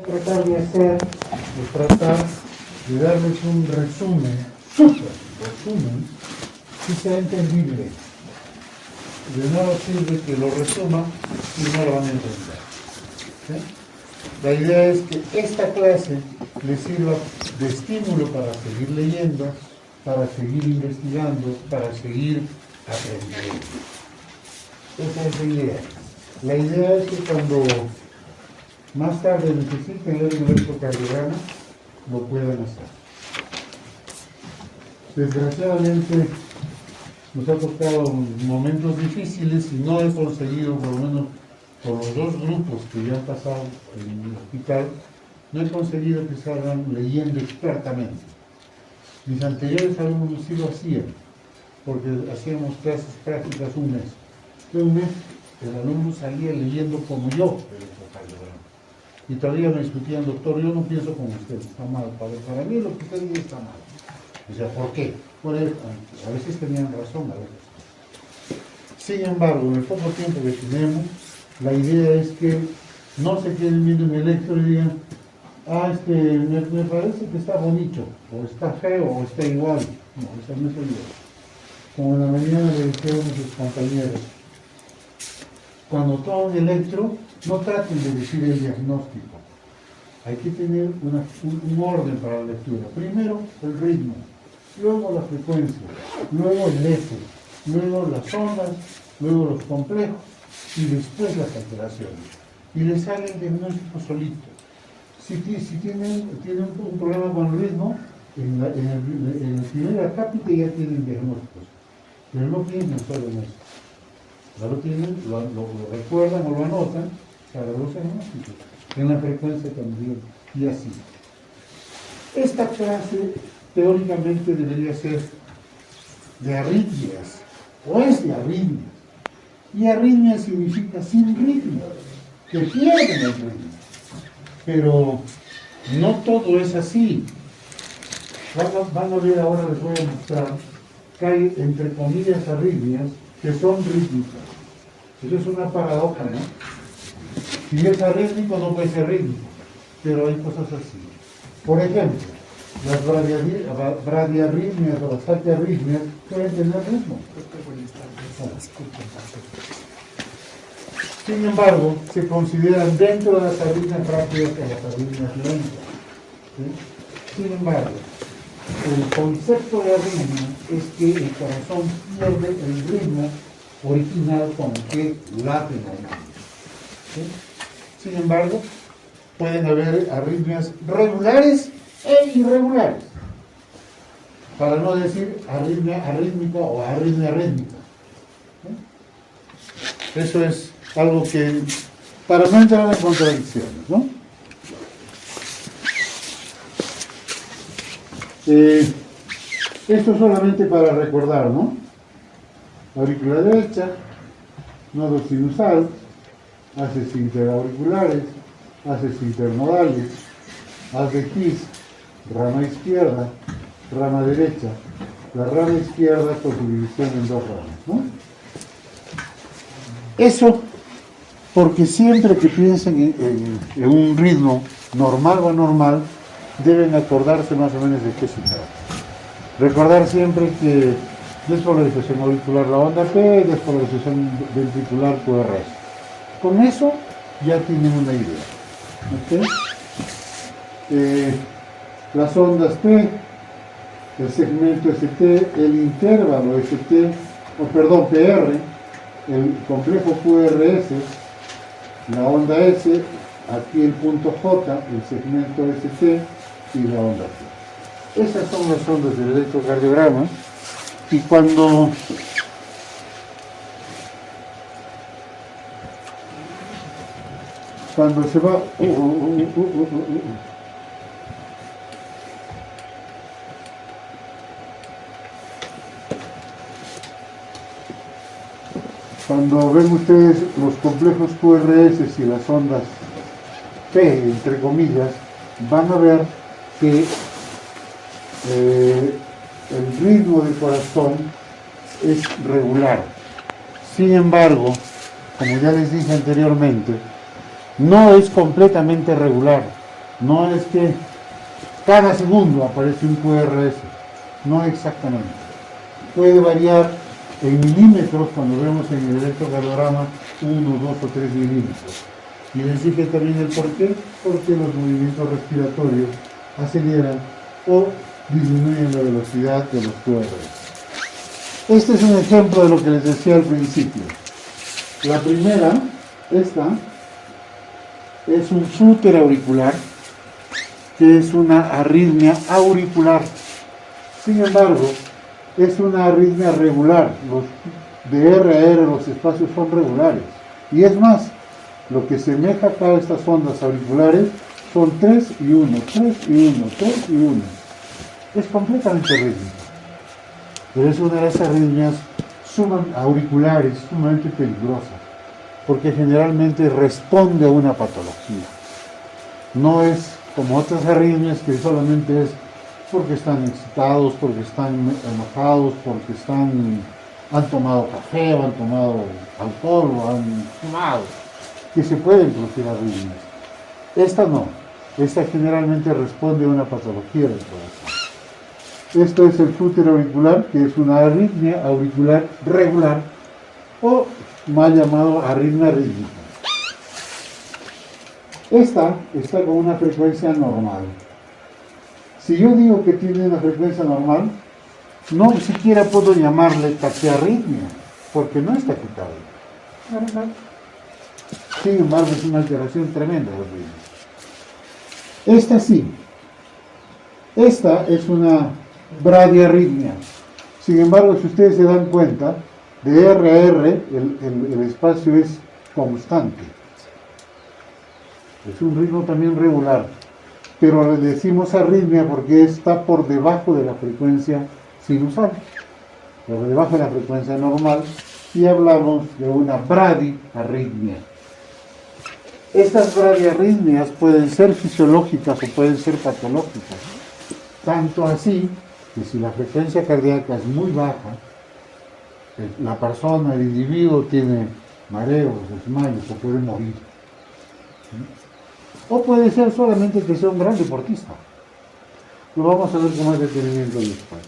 Tratar de hacer, de darles un resumen, súper resumen, que sea entendible. De nada sirve que lo resuma y no lo van a entender. ¿Sí? La idea es que esta clase les sirva de estímulo para seguir leyendo, para seguir investigando, para seguir aprendiendo. Esa es la idea. La idea es que cuando más tarde necesiten leer un electrocardiograma, lo puedan hacer. Desgraciadamente nos ha tocado momentos difíciles y no he conseguido, por lo menos por los dos grupos que ya han pasado en el hospital, no he conseguido que salgan leyendo expertamente. Mis anteriores alumnos sí lo hacían, porque hacíamos clases prácticas un mes. De un mes el alumno salía leyendo como yo el electrocardiograma. Y todavía me discutían, doctor, yo no pienso como usted, está mal. Para mí lo que usted dice está mal. O sea, ¿por qué? Por eso, a veces tenían razón, a veces. Sin embargo, en el poco tiempo que tenemos, la idea es que no se queden viendo un electro y digan, me parece que está bonito, o está feo, o está igual. No, esa no es la idea. Como en la mañana le dijeron a sus compañeros, cuando toman electro, no traten de decir el diagnóstico. Hay que tener un orden para la lectura. Primero el ritmo, luego la frecuencia, luego el eje, luego las ondas, luego los complejos y después las alteraciones. Y les sale el diagnóstico solito. Si tienen un problema con el ritmo, en el primer acápite ya tienen diagnósticos. Pero no piensan solo en eso. Ya lo tienen, lo recuerdan o lo anotan para los diagnósticos. En la frecuencia también, y así. Esta clase teóricamente debería ser de arritmias, o es de arritmias. Y arritmia significa sin ritmo, que pierden el ritmo. Pero no todo es así. Van a ver ahora, les voy a mostrar que hay, entre comillas, arritmias que son rítmicas. Eso es una paradoja, ¿no? Si es arrítmico, no puede ser rítmico, pero hay cosas así. Por ejemplo, las bradiarritmias o las taquiarritmias pueden tener ritmo. Sin embargo, se consideran dentro de las arritmias rápidas que las arritmias lentas. ¿Sí? Sin embargo, el concepto de arritmia es que el corazón pierde el ritmo original con el que late la arritmia. ¿Sí? Sin embargo, pueden haber arritmias regulares e irregulares, para no decir arritmia arrítmica o arritmia rítmica. ¿Sí? Eso es algo que, para no entrar en contradicciones, ¿no? Esto solamente para recordar, ¿no? Aurícula derecha, nodo sinusal, haces interauriculares, haces internodales, haz de Kiss, rama izquierda, rama derecha, la rama izquierda con su división en dos ramas, ¿no? Eso porque siempre que piensen en un ritmo normal o anormal, deben acordarse más o menos de qué se trata. Recordar siempre que despolarización auricular la onda P, despolarización ventricular QRS. Con eso ya tienen una idea. ¿Okay? Las ondas P, el segmento ST, el intervalo ST, PR, el complejo QRS, la onda S, aquí el punto J, el segmento ST y la onda P. Esas son las ondas del electrocardiograma y cuando se va cuando ven ustedes los complejos QRS y las ondas P, entre comillas, van a ver que el ritmo del corazón es regular. Sin embargo, como ya les dije anteriormente, no es completamente regular. No es que cada segundo aparece un QRS, no exactamente. Puede variar en milímetros cuando vemos en el electrocardiograma 1, 2 o 3 milímetros. Y les dije también el por qué, porque los movimientos respiratorios aceleran o disminuyen la velocidad de los QRS. Este es un ejemplo de lo que les decía al principio. La primera, esta, es un flúter auricular, que es una arritmia auricular. Sin embargo, es una arritmia regular. Los de R a R los espacios son regulares. Y es más, lo que semeja acá a estas ondas auriculares son 3 y 1, 3 y 1, 3 y 1. Es completamente rítmico. Pero es una de esas arritmias auriculares sumamente peligrosas, porque generalmente responde a una patología. No es como otras arritmias que solamente es porque están excitados, porque están enojados, porque han tomado café, o han tomado alcohol, o han fumado, que se pueden producir arritmias. Esta no, esta generalmente responde a una patología del corazón. Esto es el flúter auricular, que es una arritmia auricular regular, o mal llamado arritmia rítmica. Esta está con una frecuencia normal. Si yo digo que tiene una frecuencia normal, no siquiera puedo llamarle taquiarritmia, porque no es taquicardia. Sin embargo, es una alteración tremenda de los ritmos. Esta sí. Esta es una bradiarritmia. Sin embargo, si ustedes se dan cuenta, de R a R el espacio es constante. Es un ritmo también regular. Pero le decimos arritmia porque está por debajo de la frecuencia sinusal, por debajo de la frecuencia normal, y hablamos de una bradiarritmia. Estas bradiarritmias pueden ser fisiológicas o pueden ser patológicas. Tanto así que si la frecuencia cardíaca es muy baja, la persona, el individuo tiene mareos, desmayos o puede morir. O puede ser solamente que sea un gran deportista. Lo vamos a ver con más detenimiento después.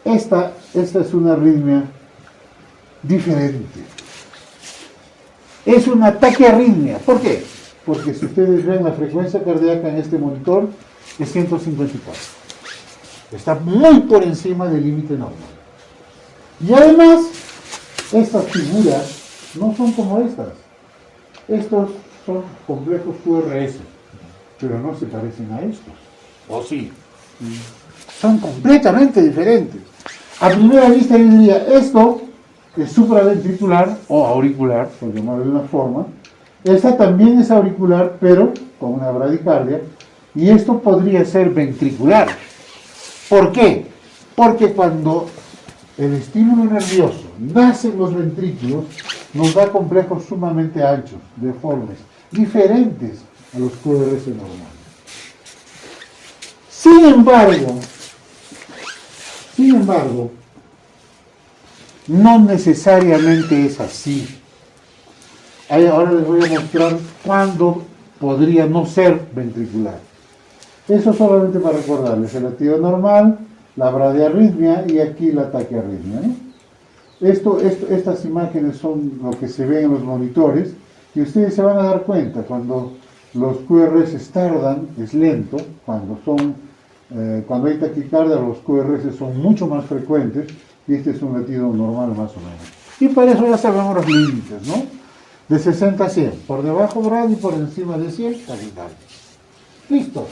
Esta es una arritmia diferente. Es una taquiarritmia. ¿Por qué? Porque si ustedes ven la frecuencia cardíaca en este monitor es 154. Está muy por encima del límite normal. Y además, estas figuras no son como estas. Estos son complejos QRS, pero no se parecen a estos. ¿O sí? Son completamente diferentes. A primera vista yo diría, esto es supraventricular o auricular, por llamarlo de una forma. Esta también es auricular, pero con una bradicardia. Y esto podría ser ventricular. ¿Por qué? Porque cuando el estímulo nervioso nace en los ventrículos, nos da complejos sumamente anchos, deformes, diferentes a los QRS normales. Sin embargo, no necesariamente es así. Ahora les voy a mostrar cuándo podría no ser ventricular. Eso solamente para recordarles, el latido normal, la bradiarritmia y aquí la taquiarritmia, ¿no? Estas imágenes son lo que se ve en los monitores y ustedes se van a dar cuenta cuando los QRS tardan, es lento, cuando hay taquicardia los QRS son mucho más frecuentes y este es un latido normal más o menos. Y para eso ya sabemos los límites, ¿no? De 60 a 100, por debajo bradi y por encima de 100, taquicardia. Listo.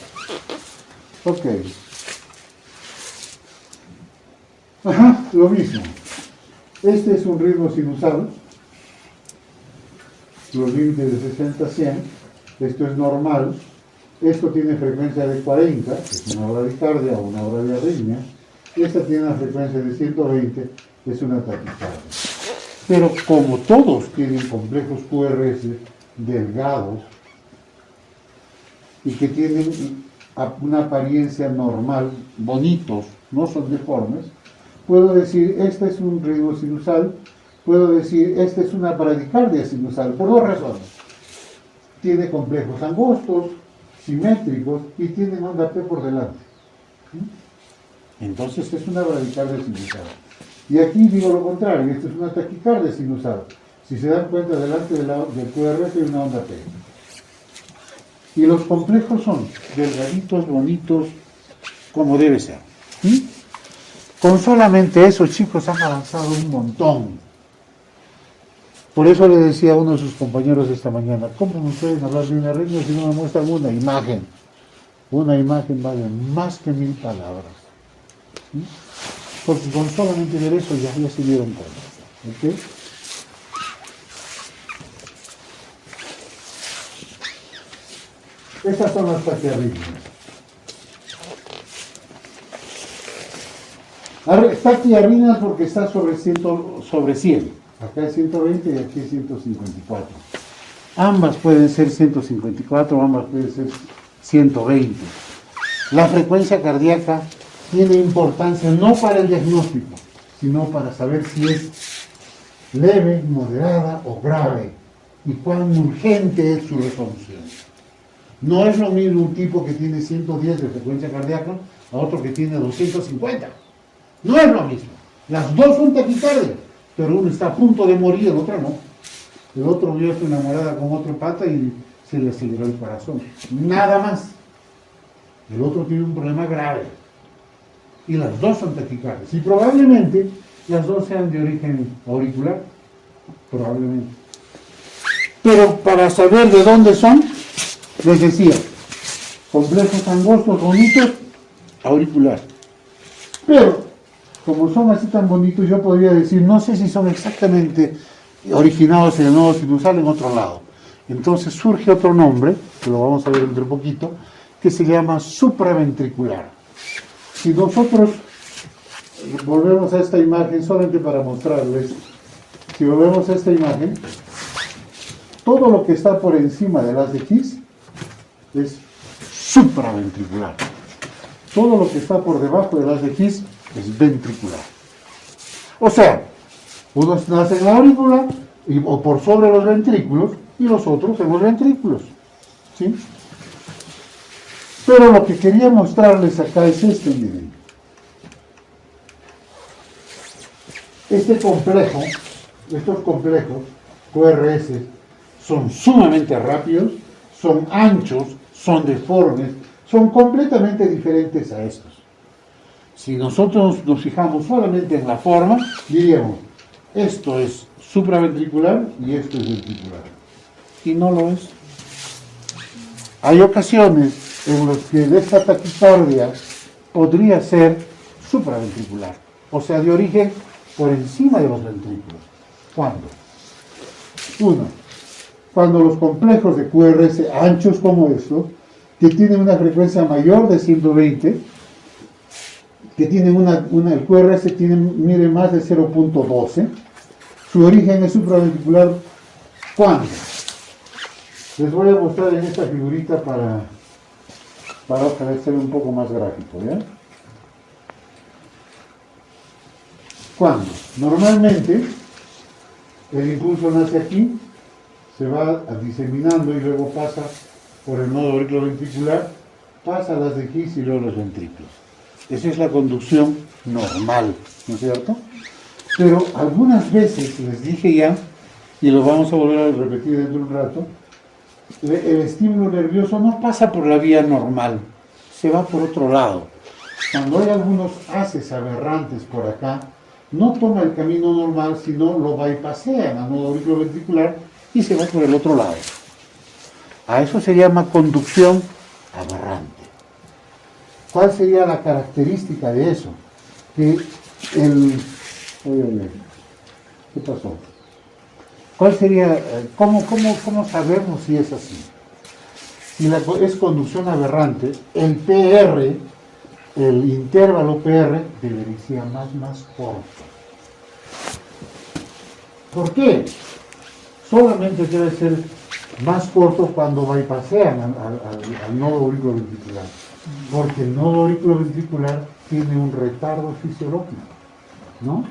Ok. Ajá, lo mismo. Este es un ritmo sinusal. Los límites de 60 a 100. Esto es normal. Esto tiene frecuencia de 40, que es una bradicardia o una bradiarritmia. Esta tiene una frecuencia de 120, es una taquicardia. Pero como todos tienen complejos QRS delgados y que tienen una apariencia normal, bonitos, no son deformes, puedo decir, este es un ritmo sinusal, puedo decir, esta es una bradicardia sinusal, por dos razones. Tiene complejos angostos, simétricos y tienen onda P por delante. Entonces es una bradicardia sinusada. Y aquí digo lo contrario, esto es una taquicardia sinusada. Si se dan cuenta, delante del QRS hay una onda P. Y los complejos son delgaditos, bonitos, como debe ser. Con solamente eso, chicos, han avanzado un montón. Por eso le decía a uno de sus compañeros esta mañana, ¿cómo me pueden hablar de una arritmia si no me muestran una imagen? Una imagen vale más que 1000 palabras. Porque con solamente ver eso ya se dieron cuenta. ¿Okay? Estas son las taquiarritmias. Taquiarritmias porque está sobre 100. Acá es 120 y aquí es 154. Ambas pueden ser 154, ambas pueden ser 120. La frecuencia cardíaca tiene importancia no para el diagnóstico, sino para saber si es leve, moderada o grave y cuán urgente es su resolución. No es lo mismo un tipo que tiene 110 de frecuencia cardíaca a otro que tiene 250. No es lo mismo. Las dos son taquicardias, pero uno está a punto de morir, el otro no. El otro vio a su enamorada con otro pata y se le aceleró el corazón. Nada más. El otro tiene un problema grave. Y las dos son taquicardias. Y probablemente las dos sean de origen auricular. Probablemente. Pero para saber de dónde son, les decía, complejos angostos, bonitos, auricular. Pero, como son así tan bonitos, yo podría decir, no sé si son exactamente originados en el nodo sinusal en otro lado. Entonces surge otro nombre, que lo vamos a ver dentro de poquito, que se llama supraventricular. Si nosotros volvemos a esta imagen, solamente para mostrarles, si volvemos a esta imagen, todo lo que está por encima del haz de His es supraventricular. Todo lo que está por debajo del haz de His es ventricular. O sea, unos nacen en la aurícula o por sobre los ventrículos y los otros en los ventrículos. ¿Sí? Pero lo que quería mostrarles acá es este, miren. Este complejo, estos complejos, QRS, son sumamente rápidos, son anchos, son deformes, son completamente diferentes a estos. Si nosotros nos fijamos solamente en la forma, diríamos, esto es supraventricular y esto es ventricular. Y no lo es. Hay ocasiones en las que esta taquicardia podría ser supraventricular, o sea, de origen por encima de los ventrículos. ¿Cuándo? Uno, cuando los complejos de QRS anchos como estos, que tienen una frecuencia mayor de 120, que tienen el QRS mide más de 0.12, su origen es supraventricular. ¿Cuándo? Les voy a mostrar en esta figurita para ser un poco más gráfico, ¿ya? ¿Cuándo? Normalmente el impulso nace aquí, se va diseminando y luego pasa por el nodo auriculoventricular, pasa a las de His y luego los ventrículos. Esa es la conducción normal, ¿no es cierto? Pero algunas veces, les dije ya, y lo vamos a volver a repetir dentro de un rato, el estímulo nervioso no pasa por la vía normal, se va por otro lado. Cuando hay algunos haces aberrantes por acá, no toma el camino normal, sino lo bypassean al nodo auriculoventricular y se va por el otro lado. A eso se llama conducción aberrante. ¿Cuál sería la característica de eso? Que ¿qué pasó? ¿Cuál sería, cómo sabemos si es así? Si es conducción aberrante, el PR, el intervalo PR, debería ser más corto. ¿Por qué? Solamente debe ser más corto cuando bypassean al nodo auriculoventricular, porque el nodo auriculoventricular tiene un retardo fisiológico, ¿no?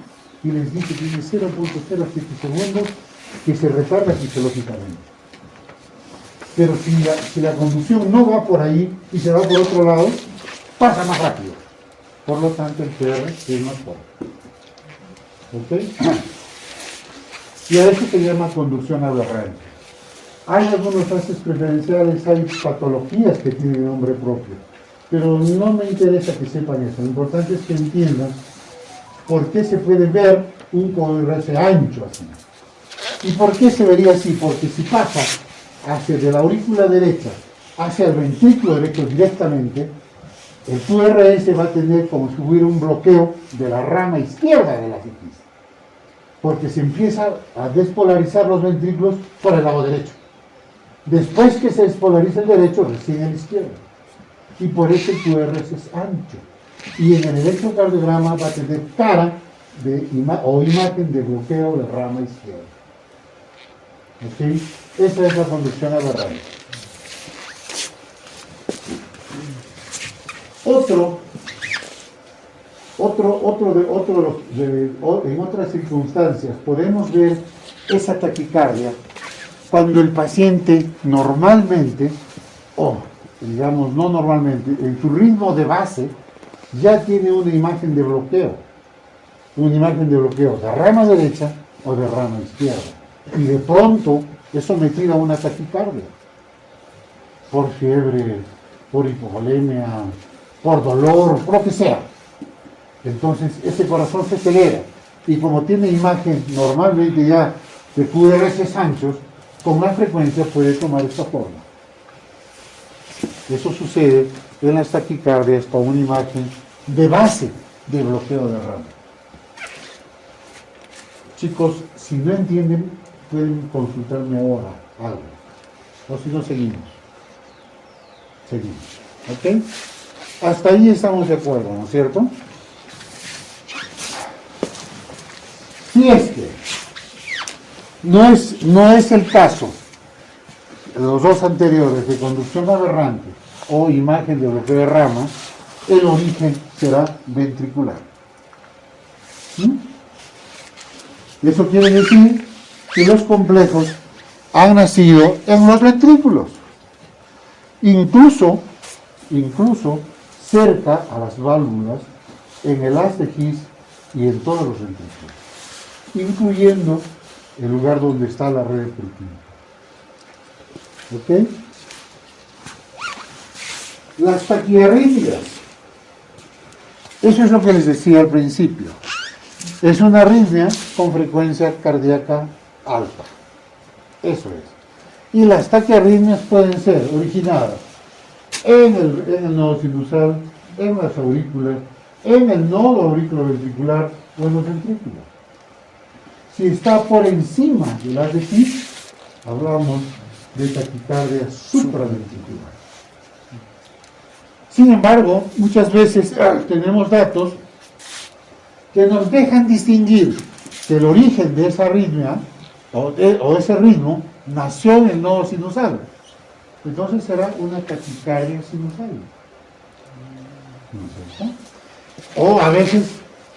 Y les dije que tiene 0.07 segundos que se retarda fisiológicamente. Pero si la conducción no va por ahí y se va por otro lado, pasa más rápido. Por lo tanto, el QR es más corto. ¿Ok? Y a eso se llama conducción aberrante. Hay algunos fases preferenciales, hay patologías que tienen nombre propio, pero no me interesa que sepan eso. Lo importante es que entiendan por qué se puede ver un QRS ancho así. ¿Y por qué se vería así? Porque si pasa hacia de la aurícula derecha hacia el ventrículo derecho directamente, el QRS va a tener como si hubiera un bloqueo de la rama izquierda de la X, porque se empieza a despolarizar los ventrículos por el lado derecho. Después que se despolariza el derecho, recién el izquierdo. Y por eso el QRS es ancho. Y en el electrocardiograma va a tener cara o imagen de bloqueo de rama izquierda. ¿Ok? Esa es la conducción aberrante. En otras circunstancias podemos ver esa taquicardia cuando el paciente normalmente, o digamos no normalmente, en su ritmo de base ya tiene una imagen de bloqueo de rama derecha o de rama izquierda, y de pronto es sometido a una taquicardia por fiebre, por hipovolemia, por dolor, por lo que sea. Entonces ese corazón se acelera, y como tiene imagen normalmente ya de QRS anchos, con más frecuencia puede tomar esta forma. Eso sucede en las taquicardias con una imagen de base de bloqueo de rama. Chicos, si no entienden, pueden consultarme ahora algo. O si no, seguimos. ¿Ok? Hasta ahí estamos de acuerdo, ¿no es cierto? Si es que no es el caso de los dos anteriores de conducción aberrante o imagen de bloqueo de rama, el origen será ventricular. Eso quiere decir que los complejos han nacido en los ventrículos, incluso cerca a las válvulas, en el haz de His y en todos los ventrículos, incluyendo el lugar donde está la red peritoneal. ¿Ok? Las taquiarritmias. Eso es lo que les decía al principio. Es una arritmia con frecuencia cardíaca alta. Eso es. Y las taquiarritmias pueden ser originadas en el nodo sinusal, en las aurículas, en el nodo auriculoventricular o en los ventrículos. Si está por encima del haz de His, hablamos de taquicardia supraventricular. Sin embargo, muchas veces tenemos datos que nos dejan distinguir que el origen de esa arritmia o ese ritmo nació en el nodo sinusal. Entonces será una taquicardia sinusal. ¿No es cierto? O a veces,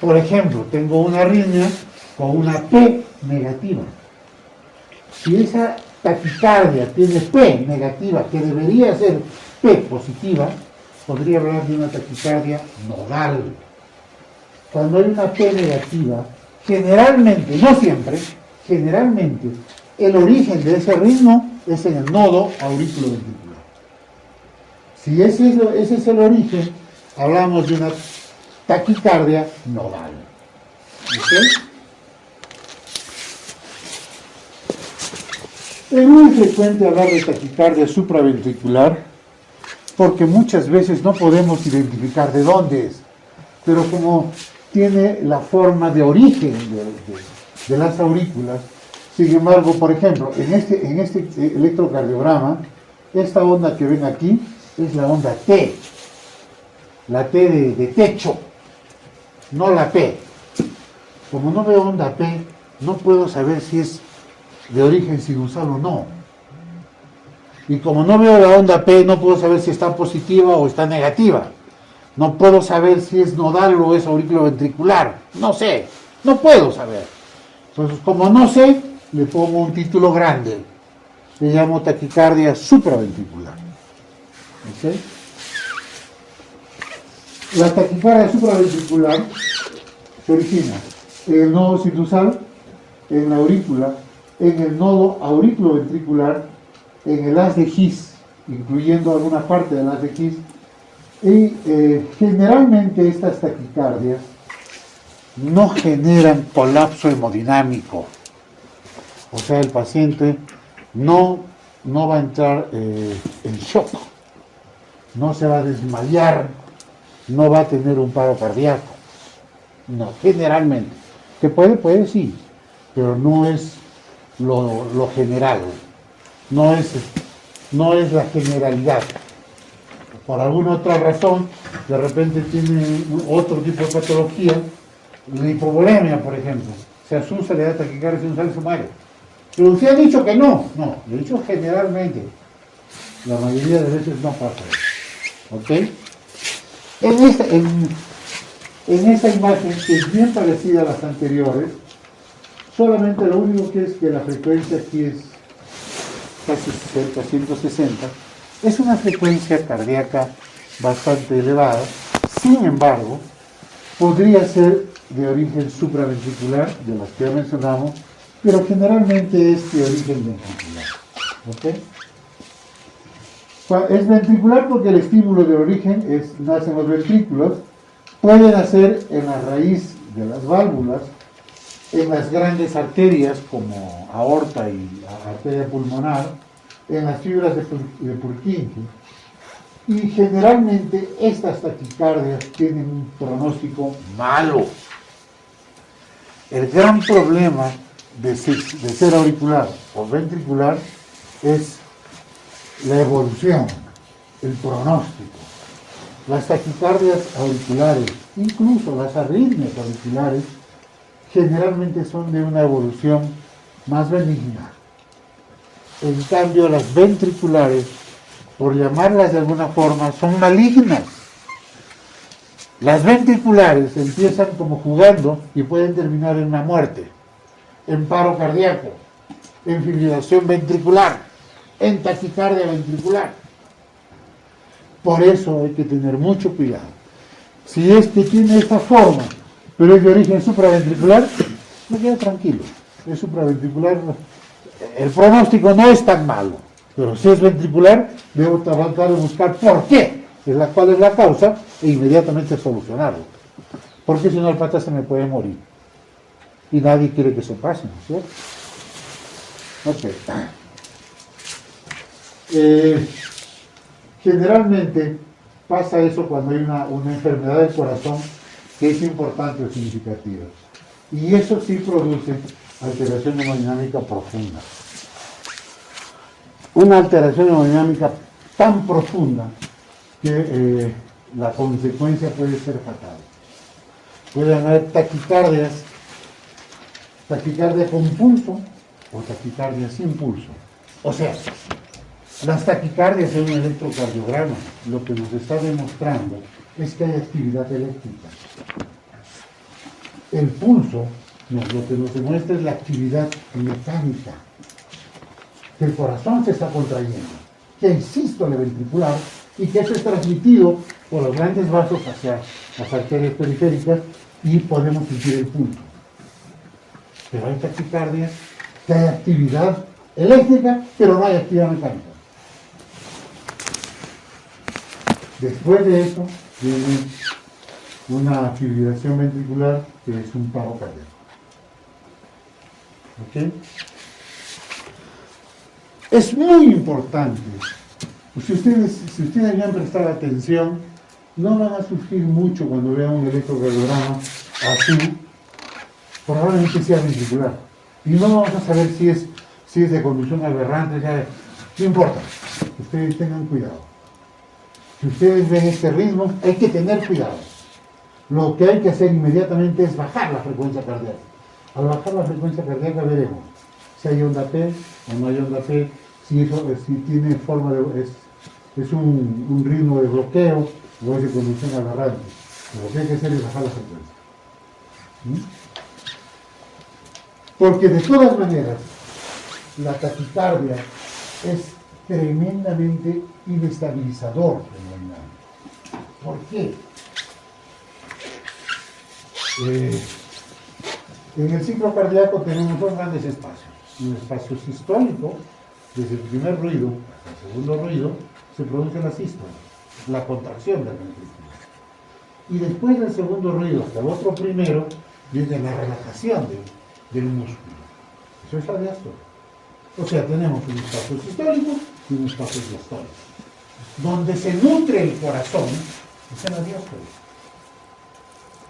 por ejemplo, tengo una arritmia con una P negativa. Si esa taquicardia tiene P negativa, que debería ser P positiva, podría hablar de una taquicardia nodal. Cuando hay una P negativa, generalmente, no siempre, generalmente, el origen de ese ritmo es en el nodo auriculoventricular. Si ese es el origen, hablamos de una taquicardia nodal. ¿Ok? Es muy frecuente hablar de taquicardia supraventricular porque muchas veces no podemos identificar de dónde es, pero como tiene la forma de origen de las aurículas, sin embargo, por ejemplo, en este electrocardiograma, esta onda que ven aquí es la onda T, la T de techo, no la P. Como no veo onda P, no puedo saber si es de origen sinusal o no. Y como no veo la onda P, no puedo saber si está positiva o está negativa. No puedo saber si es nodal o es auriculoventricular. No sé, no puedo saber. Entonces, como no sé, le pongo un título grande. le llamo taquicardia supraventricular. ¿Ok? La taquicardia supraventricular se origina en el nodo sinusal, en la aurícula, en el nodo auriculoventricular, en el haz de His, incluyendo alguna parte del haz de His, y generalmente estas taquicardias no generan colapso hemodinámico, o sea, el paciente no va a entrar en shock, no se va a desmayar, no va a tener un paro cardíaco, no, generalmente, que puede sí, pero no es lo general, no es la generalidad. Por alguna otra razón, de repente tiene otro tipo de patología, la hipovolemia, por ejemplo, se asusta, le da taquicardia sinusal y se muere. Pero usted ha dicho que no, le he dicho generalmente, la mayoría de veces no pasa eso. ¿Ok? En esta imagen, que es bien parecida a las anteriores, solamente lo único que es que la frecuencia aquí es casi cerca, 160, es una frecuencia cardíaca bastante elevada. Sin embargo, podría ser de origen supraventricular, de las que ya mencionamos, pero generalmente es de origen ventricular. ¿Ok? Es ventricular porque el estímulo de origen nace en los ventrículos, puede nacer en la raíz de las válvulas, en las grandes arterias como aorta y arteria pulmonar, en las fibras de Purkinje, y generalmente estas taquicardias tienen un pronóstico malo. El gran problema de ser auricular o ventricular es la evolución, el pronóstico. Las taquicardias auriculares, incluso las arritmias auriculares, generalmente son de una evolución más benigna. En cambio, las ventriculares, por llamarlas de alguna forma, son malignas. Las ventriculares empiezan como jugando y pueden terminar en una muerte, en paro cardíaco, en fibrilación ventricular, en taquicardia ventricular. Por eso hay que tener mucho cuidado. Si es que tiene esta forma, pero es de origen supraventricular, me quedo tranquilo. Es supraventricular, el pronóstico no es tan malo, pero si es ventricular, debo tratar de buscar por qué, cuál es la causa, e inmediatamente solucionarlo. Porque si no, el pata se me puede morir. Y nadie quiere que eso pase, ¿no es cierto? Ok. Generalmente pasa eso cuando hay una enfermedad del corazón que es importante o significativa. Y eso sí produce alteración hemodinámica profunda. Una alteración hemodinámica tan profunda que la consecuencia puede ser fatal. Pueden haber taquicardia con pulso o taquicardia sin pulso. O sea, las taquicardias en un electrocardiograma lo que nos está demostrando es que hay actividad eléctrica. El pulso lo que nos demuestra es la actividad mecánica, que el corazón se está contrayendo, que hay sístole ventricular y que eso es transmitido por los grandes vasos hacia las arterias periféricas y podemos sentir el pulso. Pero hay taquicardias que hay actividad eléctrica, pero no hay actividad mecánica. Después de eso viene una fibrilación ventricular que es un paro cardíaco. ¿Ok? Es muy importante. Si ustedes me han prestado atención, no van a sufrir mucho cuando vean un electrocardiograma así. Probablemente sea ventricular. Y no vamos a saber si es de conducción aberrante, no importa. Ustedes tengan cuidado. Si ustedes ven este ritmo, hay que tener cuidado. Lo que hay que hacer inmediatamente es bajar la frecuencia cardíaca. Al bajar la frecuencia cardíaca veremos si hay onda P o no hay onda P, si tiene forma de... es un ritmo de bloqueo o es de conducción aberrante. Lo que hay que hacer es bajar la frecuencia. Porque de todas maneras, la taquicardia es tremendamente inestabilizador hemodinámico. ¿Por qué? En el ciclo cardíaco tenemos dos grandes espacios. Un espacio sistólico, desde el primer ruido hasta el segundo ruido, se produce la sístole, la contracción del ventrículo. Y después del segundo ruido hasta el otro primero, viene la relajación del músculo. Eso es la diástole. O sea, tenemos un espacio sistólico y un espacio diastólico. Donde se nutre el corazón es en la diástole.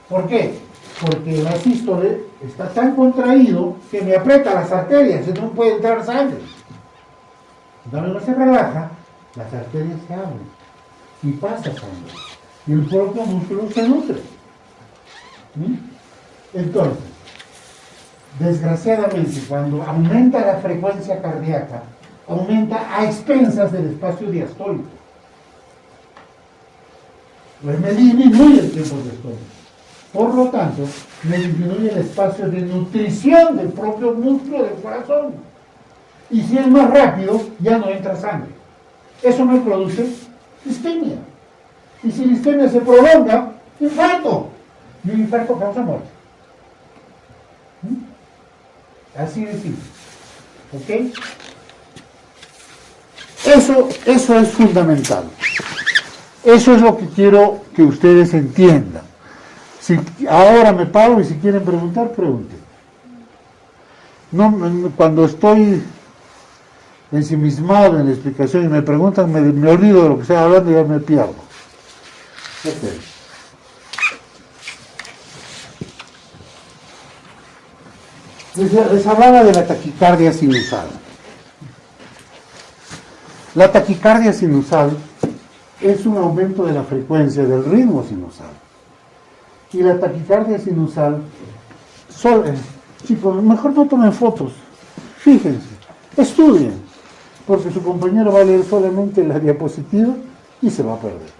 ¿Por qué? Porque la sístole está tan contraído que me aprieta las arterias y no puede entrar sangre. Cuando se relaja, las arterias se abren y pasa sangre. Y el propio músculo se nutre. Entonces, desgraciadamente, cuando aumenta la frecuencia cardíaca, aumenta a expensas del espacio diastólico. Pues me disminuye el tiempo diastólico. Por lo tanto, me disminuye el espacio de nutrición del propio músculo del corazón. Y si es más rápido, ya no entra sangre. Eso me produce isquemia. Y si la isquemia se prolonga, infarto. Y un infarto causa muerte. Así de simple. ¿Ok? Eso es fundamental. Eso es lo que quiero que ustedes entiendan. Si, ahora me paro y si quieren preguntar, pregunten. No, cuando estoy ensimismado en la explicación y me preguntan, me olvido de lo que estoy hablando y ya me pierdo. Okay. Les hablaba de la taquicardia sinusal. La taquicardia sinusal es un aumento de la frecuencia del ritmo sinusal. Y la taquicardia sinusal, chicos, mejor no tomen fotos, fíjense, estudien, porque su compañero va a leer solamente la diapositiva y se va a perder.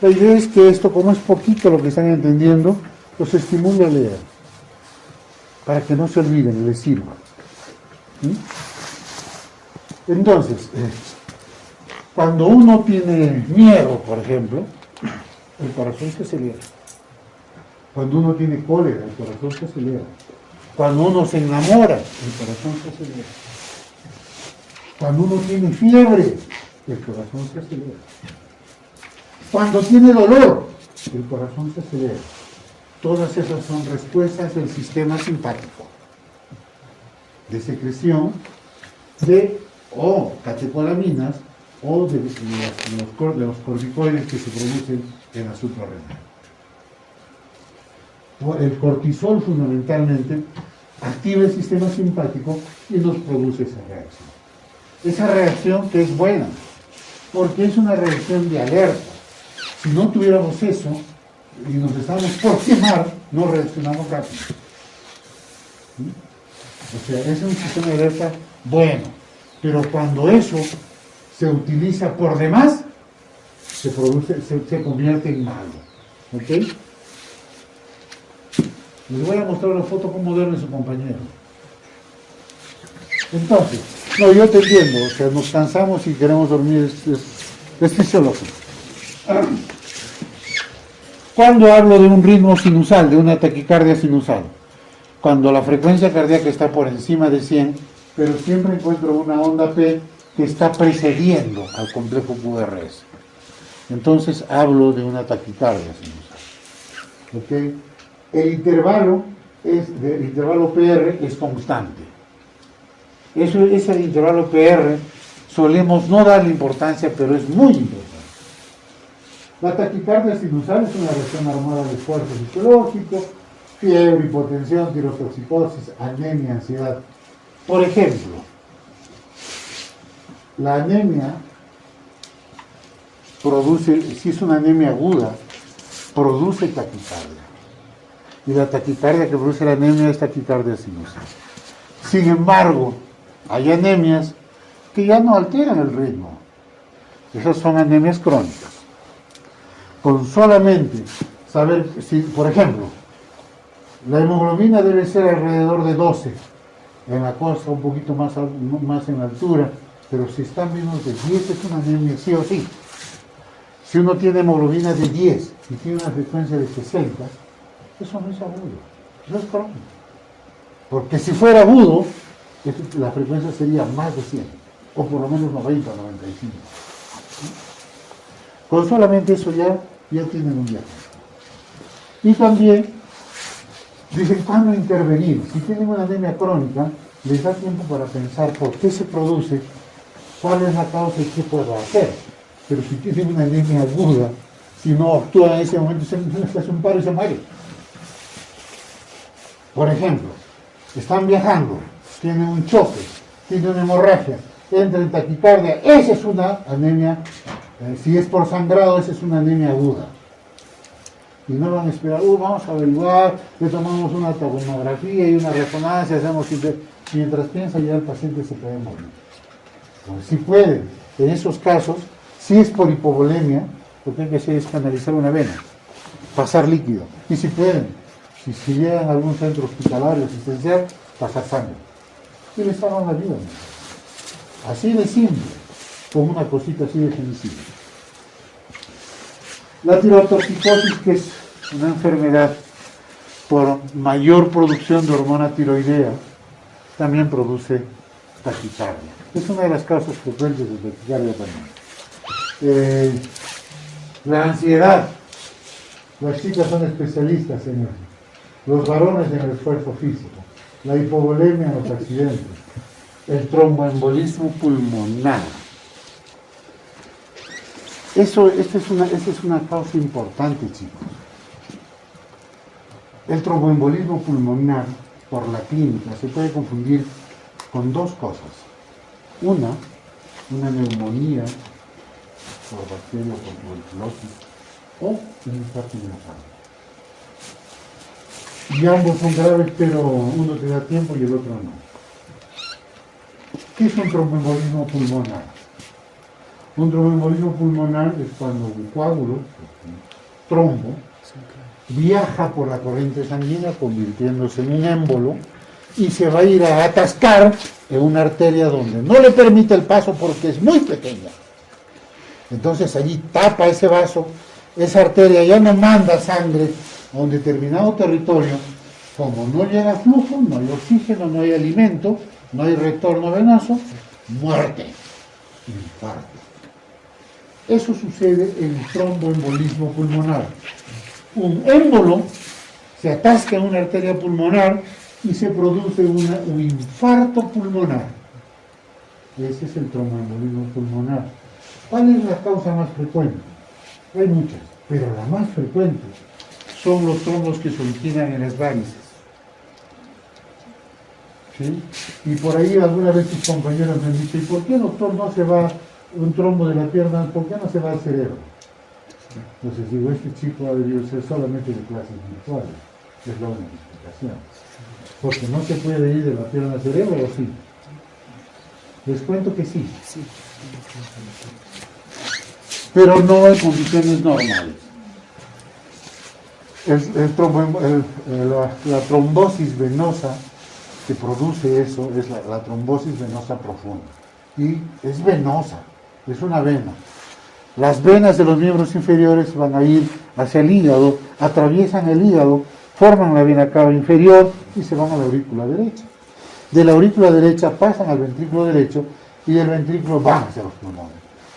La idea es que esto, como es poquito lo que están entendiendo, los estimule a leer, para que no se olviden y les sirva. Entonces, cuando uno tiene miedo, por ejemplo, el corazón se acelera. Cuando uno tiene cólera, el corazón se acelera. Cuando uno se enamora, el corazón se acelera. Cuando uno tiene fiebre, el corazón se acelera. Cuando tiene dolor, el corazón se acelera. Todas esas son respuestas del sistema simpático, de secreción de catecolaminas o de los corticoides que se producen en la suprarrenal. El cortisol fundamentalmente activa el sistema simpático y nos produce esa reacción. Esa reacción que es buena, porque es una reacción de alerta. Si no tuviéramos eso y nos estamos por quemar, no reaccionamos rápido. O sea, es un sistema de alerta bueno, pero cuando eso se utiliza por demás, se convierte en malo. ¿Ok? Les voy a mostrar una foto como duerme su compañero. Entonces, no, yo te entiendo, o sea, nos cansamos y queremos dormir, es fisiológico. Cuando hablo de un ritmo sinusal, de una taquicardia sinusal, cuando la frecuencia cardíaca está por encima de 100, pero siempre encuentro una onda P que está precediendo al complejo QRS. Entonces hablo de una taquicardia sinusal. ¿Ok? El intervalo PR es constante. Ese intervalo PR solemos no darle importancia, pero es muy importante. La taquicardia sinusal es una reacción armada de esfuerzo fisiológico, fiebre, hipotensión, tirotoxicosis, anemia, ansiedad. Por ejemplo, la anemia produce, si es una anemia aguda, produce taquicardia. Y la taquicardia que produce la anemia es taquicardia sinusal. Sin embargo, hay anemias que ya no alteran el ritmo. Esas son anemias crónicas. Con solamente saber si, por ejemplo, la hemoglobina debe ser alrededor de 12 en la costa un poquito más, más en altura, pero si están menos de 10 es una anemia sí o sí. Si uno tiene hemoglobina de 10 y tiene una frecuencia de 60, eso no es agudo, eso es crónico. Porque si fuera agudo, la frecuencia sería más de 100, o por lo menos 90 o 95. Con solamente eso ya tienen un diagnóstico. Y también dicen cuándo intervenir. Si tienen una anemia crónica, les da tiempo para pensar por qué se produce, cuál es la causa y qué puedo hacer. Pero si tienen una anemia aguda, si no actúan en ese momento, se hace un paro y se muere. Por ejemplo, están viajando, tienen un choque, tienen una hemorragia, entra en taquicardia, esa es una anemia, si es por sangrado, esa es una anemia aguda. Y no van a esperar, vamos a averiguar, le tomamos una tomografía y una resonancia, hacemos mientras piensa ya el paciente se puede morir. Pues si pueden, en esos casos, si es por hipovolemia, lo que hay que hacer es canalizar una vena, pasar líquido. Y si pueden, si llegan a algún centro hospitalario asistencial, pasar sangre. Y les salvan la vida. Así de simple, con una cosita así de sencilla. La tirotoxicosis, que es una enfermedad por mayor producción de hormona tiroidea, también produce taquicardia. Es una de las causas frecuentes de taquicardia también. La ansiedad. Las chicas son especialistas en eso. Los varones en el esfuerzo físico. La hipovolemia en los accidentes. El tromboembolismo pulmonar. Esta es una causa importante, chicos. El tromboembolismo pulmonar, por la clínica, se puede confundir con dos cosas. Una neumonía por bacteria o por tuberculosis, o un infarto miocardio. Y ambos son graves, pero uno te da tiempo y el otro no. ¿Qué es un tromboembolismo pulmonar? Un tromboembolismo pulmonar es cuando un coágulo, trombo, viaja por la corriente sanguínea convirtiéndose en un émbolo y se va a ir a atascar en una arteria donde no le permite el paso porque es muy pequeña. Entonces allí tapa ese vaso, esa arteria ya no manda sangre a un determinado territorio, como no llega flujo, no hay oxígeno, no hay alimento, no hay retorno venoso, muerte, infarto. Eso sucede en el tromboembolismo pulmonar. Un émbolo se atasca en una arteria pulmonar y se produce un infarto pulmonar. Ese es el tromboembolismo pulmonar. ¿Cuál es la causa más frecuente? Hay muchas, pero la más frecuente son los trombos que se originan en las varices. ¿Sí? Y por ahí algunas veces compañeros me han dicho, ¿y por qué, doctor, no se va un trombo de la pierna? ¿Por qué no se va al cerebro? Entonces digo, este chico ha debido ser solamente de clases virtuales. Es la única explicación. Porque no se puede ir de la pierna al cerebro, ¿o sí? Les cuento que sí. Pero no en condiciones normales. La trombosis venosa que produce eso es la trombosis venosa profunda. Y es venosa, es una vena. Las venas de los miembros inferiores van a ir hacia el hígado, atraviesan el hígado, forman la vena cava inferior y se van a la aurícula derecha. De la aurícula derecha pasan al ventrículo derecho y del ventrículo van hacia los pulmones.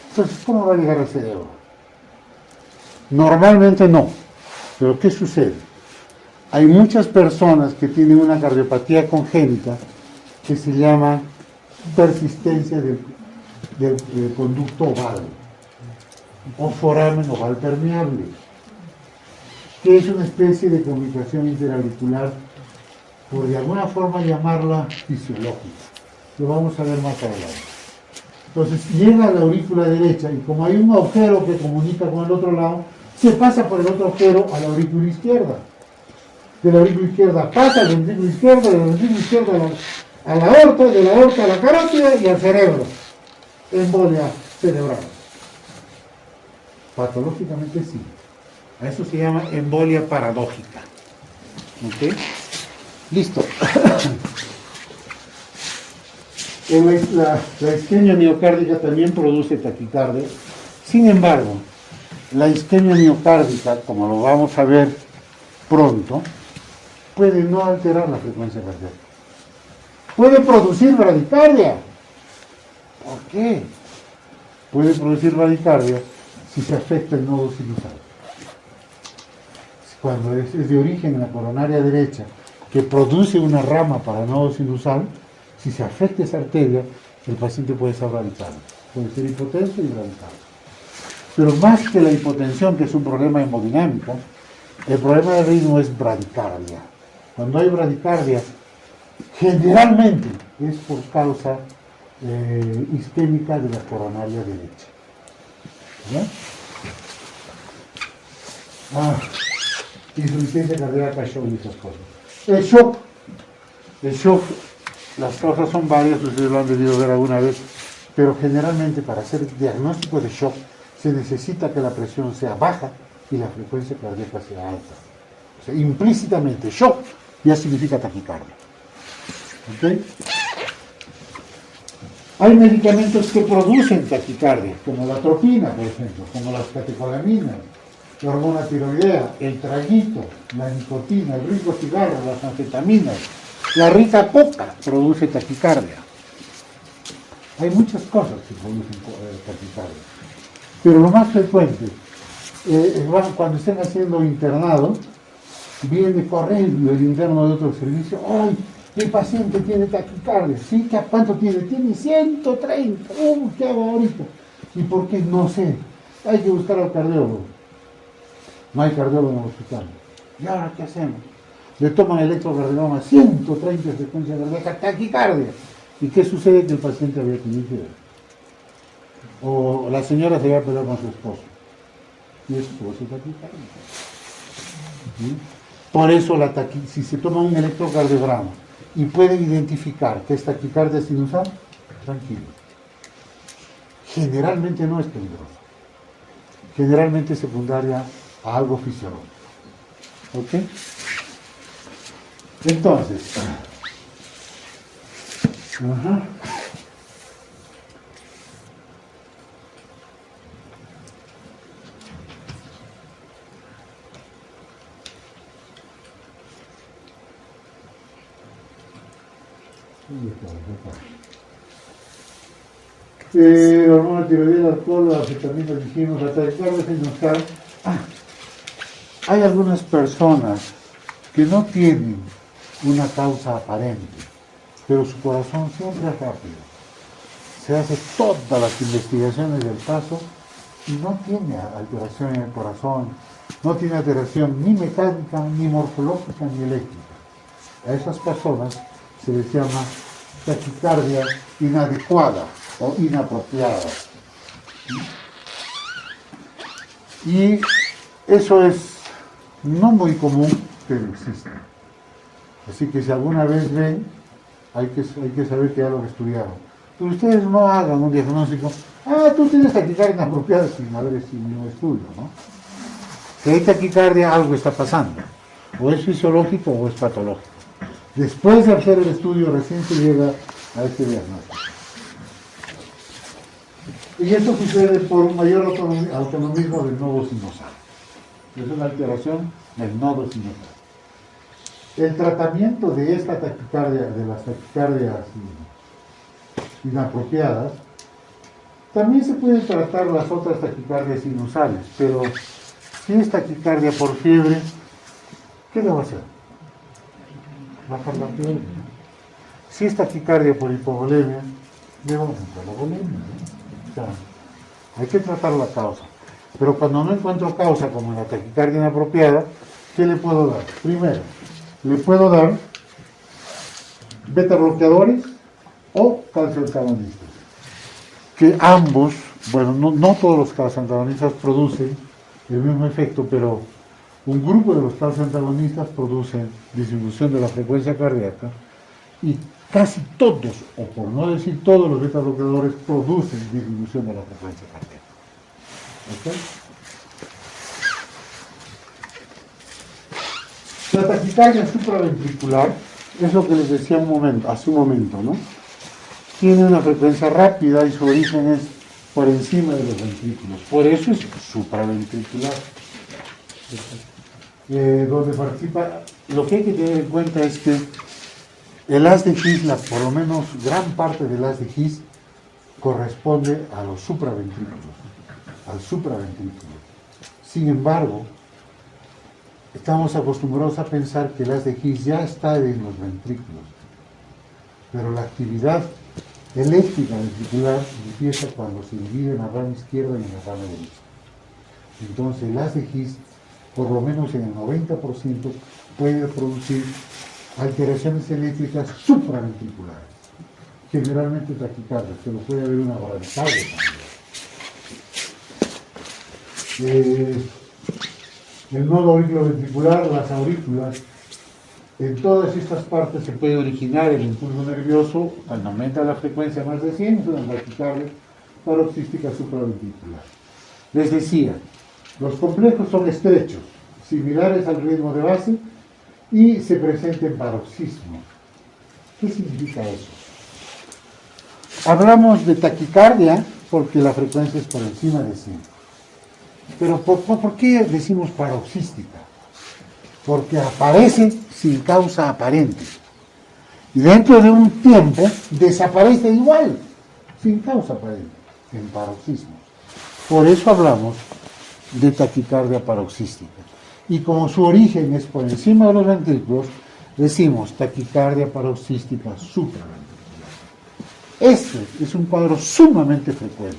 Entonces, ¿cómo va a llegar al cerebro? Normalmente no. Pero ¿qué sucede? Hay muchas personas que tienen una cardiopatía congénita que se llama persistencia del conducto oval o foramen oval permeable, que es una especie de comunicación interauricular, por de alguna forma llamarla fisiológica. Lo vamos a ver más adelante. Entonces llega a la aurícula derecha y como hay un agujero que comunica con el otro lado, se pasa por el otro agujero a la aurícula izquierda. De la aurícula izquierda pasa al ventrículo izquierdo, de la ventrículo izquierdo a la aorta, de la aorta a la carótida y al cerebro. Embolia cerebral. Patológicamente sí. A eso se llama embolia paradójica. ¿Ok? Listo. La isquemia miocárdica también produce taquicardia. Sin embargo, la isquemia miocárdica, como lo vamos a ver pronto, puede no alterar la frecuencia cardíaca. Puede producir bradicardia. ¿Por qué? Puede producir bradicardia si se afecta el nodo sinusal. Cuando es de origen en la coronaria derecha, que produce una rama para el nodo sinusal, si se afecta esa arteria, el paciente puede ser bradicardia. Puede ser hipotenso y bradicardia. Pero más que la hipotensión, que es un problema hemodinámico, el problema del ritmo es bradicardia. Cuando hay bradicardia, generalmente es por causa isquémica de la coronaria derecha. Insuficiencia cardíaca, shock y esas cosas. El shock, las causas son varias, ustedes lo han debido ver alguna vez, pero generalmente para hacer diagnóstico de shock se necesita que la presión sea baja y la frecuencia cardíaca sea alta. O sea, implícitamente, shock ya significa taquicardia. ¿Ok? Hay medicamentos que producen taquicardia, como la atropina, por ejemplo, como las catecolaminas, la hormona tiroidea, el traguito, la nicotina, el rico cigarro, las anfetaminas, la rica coca produce taquicardia. Hay muchas cosas que producen taquicardia. Pero lo más frecuente, cuando estén haciendo internado, viene corriendo el interno de otro servicio, ¡ay! El paciente tiene taquicardia. ¿Sí? ¿Cuánto tiene? Tiene 130. ¿Qué hago ahorita? ¿Y por qué? No sé. Hay que buscar al cardiólogo. No hay cardiólogo en el hospital. ¿Y ahora qué hacemos? Le toman electrocardiograma, 130 frecuencias cardíacas, taquicardia. ¿Y qué sucede? Que el paciente había tenido fiebre. O la señora se va a pelear con su esposo. Y eso produce taquicardia. ¿Sí? Por eso si se toma un electrocardiograma y pueden identificar que es taquicardia sinusal, tranquilo. Generalmente no es peligroso. Generalmente es secundaria a algo fisiológico. ¿Ok? Entonces, hormona tiroidea, el alcohol, la anfetamina, dijimos, la taquicardia sinusal. Hay algunas personas que no tienen una causa aparente, pero su corazón siempre es rápido. Se hace todas las investigaciones del caso y no tiene alteración en el corazón, no tiene alteración ni mecánica, ni morfológica, ni eléctrica. A esas personas se les llama taquicardia inadecuada o inapropiada. Y eso es no muy común, pero existe. Así que si alguna vez ven, hay que saber que ya lo estudiaron. Pero ustedes no hagan un diagnóstico, tú tienes taquicardia inapropiada sin haber hecho ningún estudio, ¿no? Si hay taquicardia, algo está pasando. O es fisiológico o es patológico. Después de hacer el estudio, recién se llega a este diagnóstico. Y esto sucede por un mayor autonomismo del nodo sinusal. Es una alteración del nodo sinusal. El tratamiento de esta taquicardia, de las taquicardias inapropiadas, también se pueden tratar las otras taquicardias sinusales, pero si es taquicardia por fiebre, ¿qué le va a hacer? Bajar la fiebre. Si es taquicardia por hipovolemia, le va a aumentar la volemia, ¿no? O sea, hay que tratar la causa. Pero cuando no encuentro causa como en la taquicardia inapropiada, ¿qué le puedo dar? Primero, le puedo dar beta bloqueadores o calcioantagonistas. Que ambos, bueno, no todos los calcioantagonistas producen el mismo efecto, pero un grupo de los calcioantagonistas producen disminución de la frecuencia cardíaca y casi todos, o por no decir todos los beta bloqueadores producen disminución de la frecuencia cardíaca. ¿Okay? La taquicardia supraventricular es lo que les decía hace un momento, ¿no? tiene una frecuencia rápida y su origen es por encima de los ventrículos. Por eso es supraventricular. Donde participa, lo que hay que tener en cuenta es que el haz de His, por lo menos gran parte del haz de His, corresponde a los supraventrículos, al supraventrículo. Sin embargo, estamos acostumbrados a pensar que el haz de His ya está en los ventrículos, pero la actividad eléctrica ventricular empieza cuando se divide en la rama izquierda y en la rama derecha. Entonces el haz de His, por lo menos en el 90%, puede producir alteraciones eléctricas supraventriculares, generalmente taquicardia, pero puede haber una bradicardia también. El nodo auriculoventricular, las aurículas, en todas estas partes se puede originar el impulso nervioso cuando aumenta la frecuencia más de 100, es una taquicardia paroxística supraventricular. Les decía, los complejos son estrechos, similares al ritmo de base y se presenta en paroxismo. ¿Qué significa eso? Hablamos de taquicardia porque la frecuencia es por encima de 100. Pero ¿por qué decimos paroxística? Porque aparece sin causa aparente. Y dentro de un tiempo desaparece igual, sin causa aparente, en paroxismo. Por eso hablamos de taquicardia paroxística. Y como su origen es por encima de los ventrículos, decimos taquicardia paroxística supraventricular. Este es un cuadro sumamente frecuente.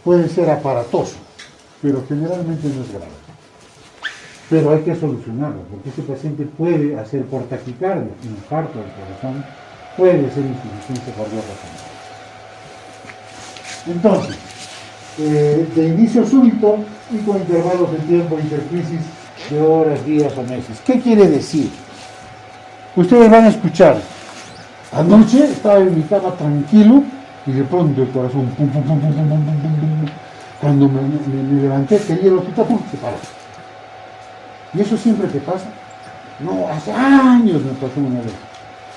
Puede ser aparatoso, pero generalmente no es grave. Pero hay que solucionarlo, porque ese paciente puede hacer por taquicardia, infarto del corazón, puede ser insuficiencia cardíaca también. Entonces, de inicio súbito y con intervalos de tiempo, intercrisis de horas, días o meses. ¿Qué quiere decir? Ustedes van a escuchar, anoche estaba en mi cama tranquilo y de pronto el corazón pum, pum, pum, pum, pum, pum, pum, pum, pum. Cuando me levanté, quería el hospital, pum, se paró. ¿Y eso siempre te pasa? No, hace años me pasó una vez.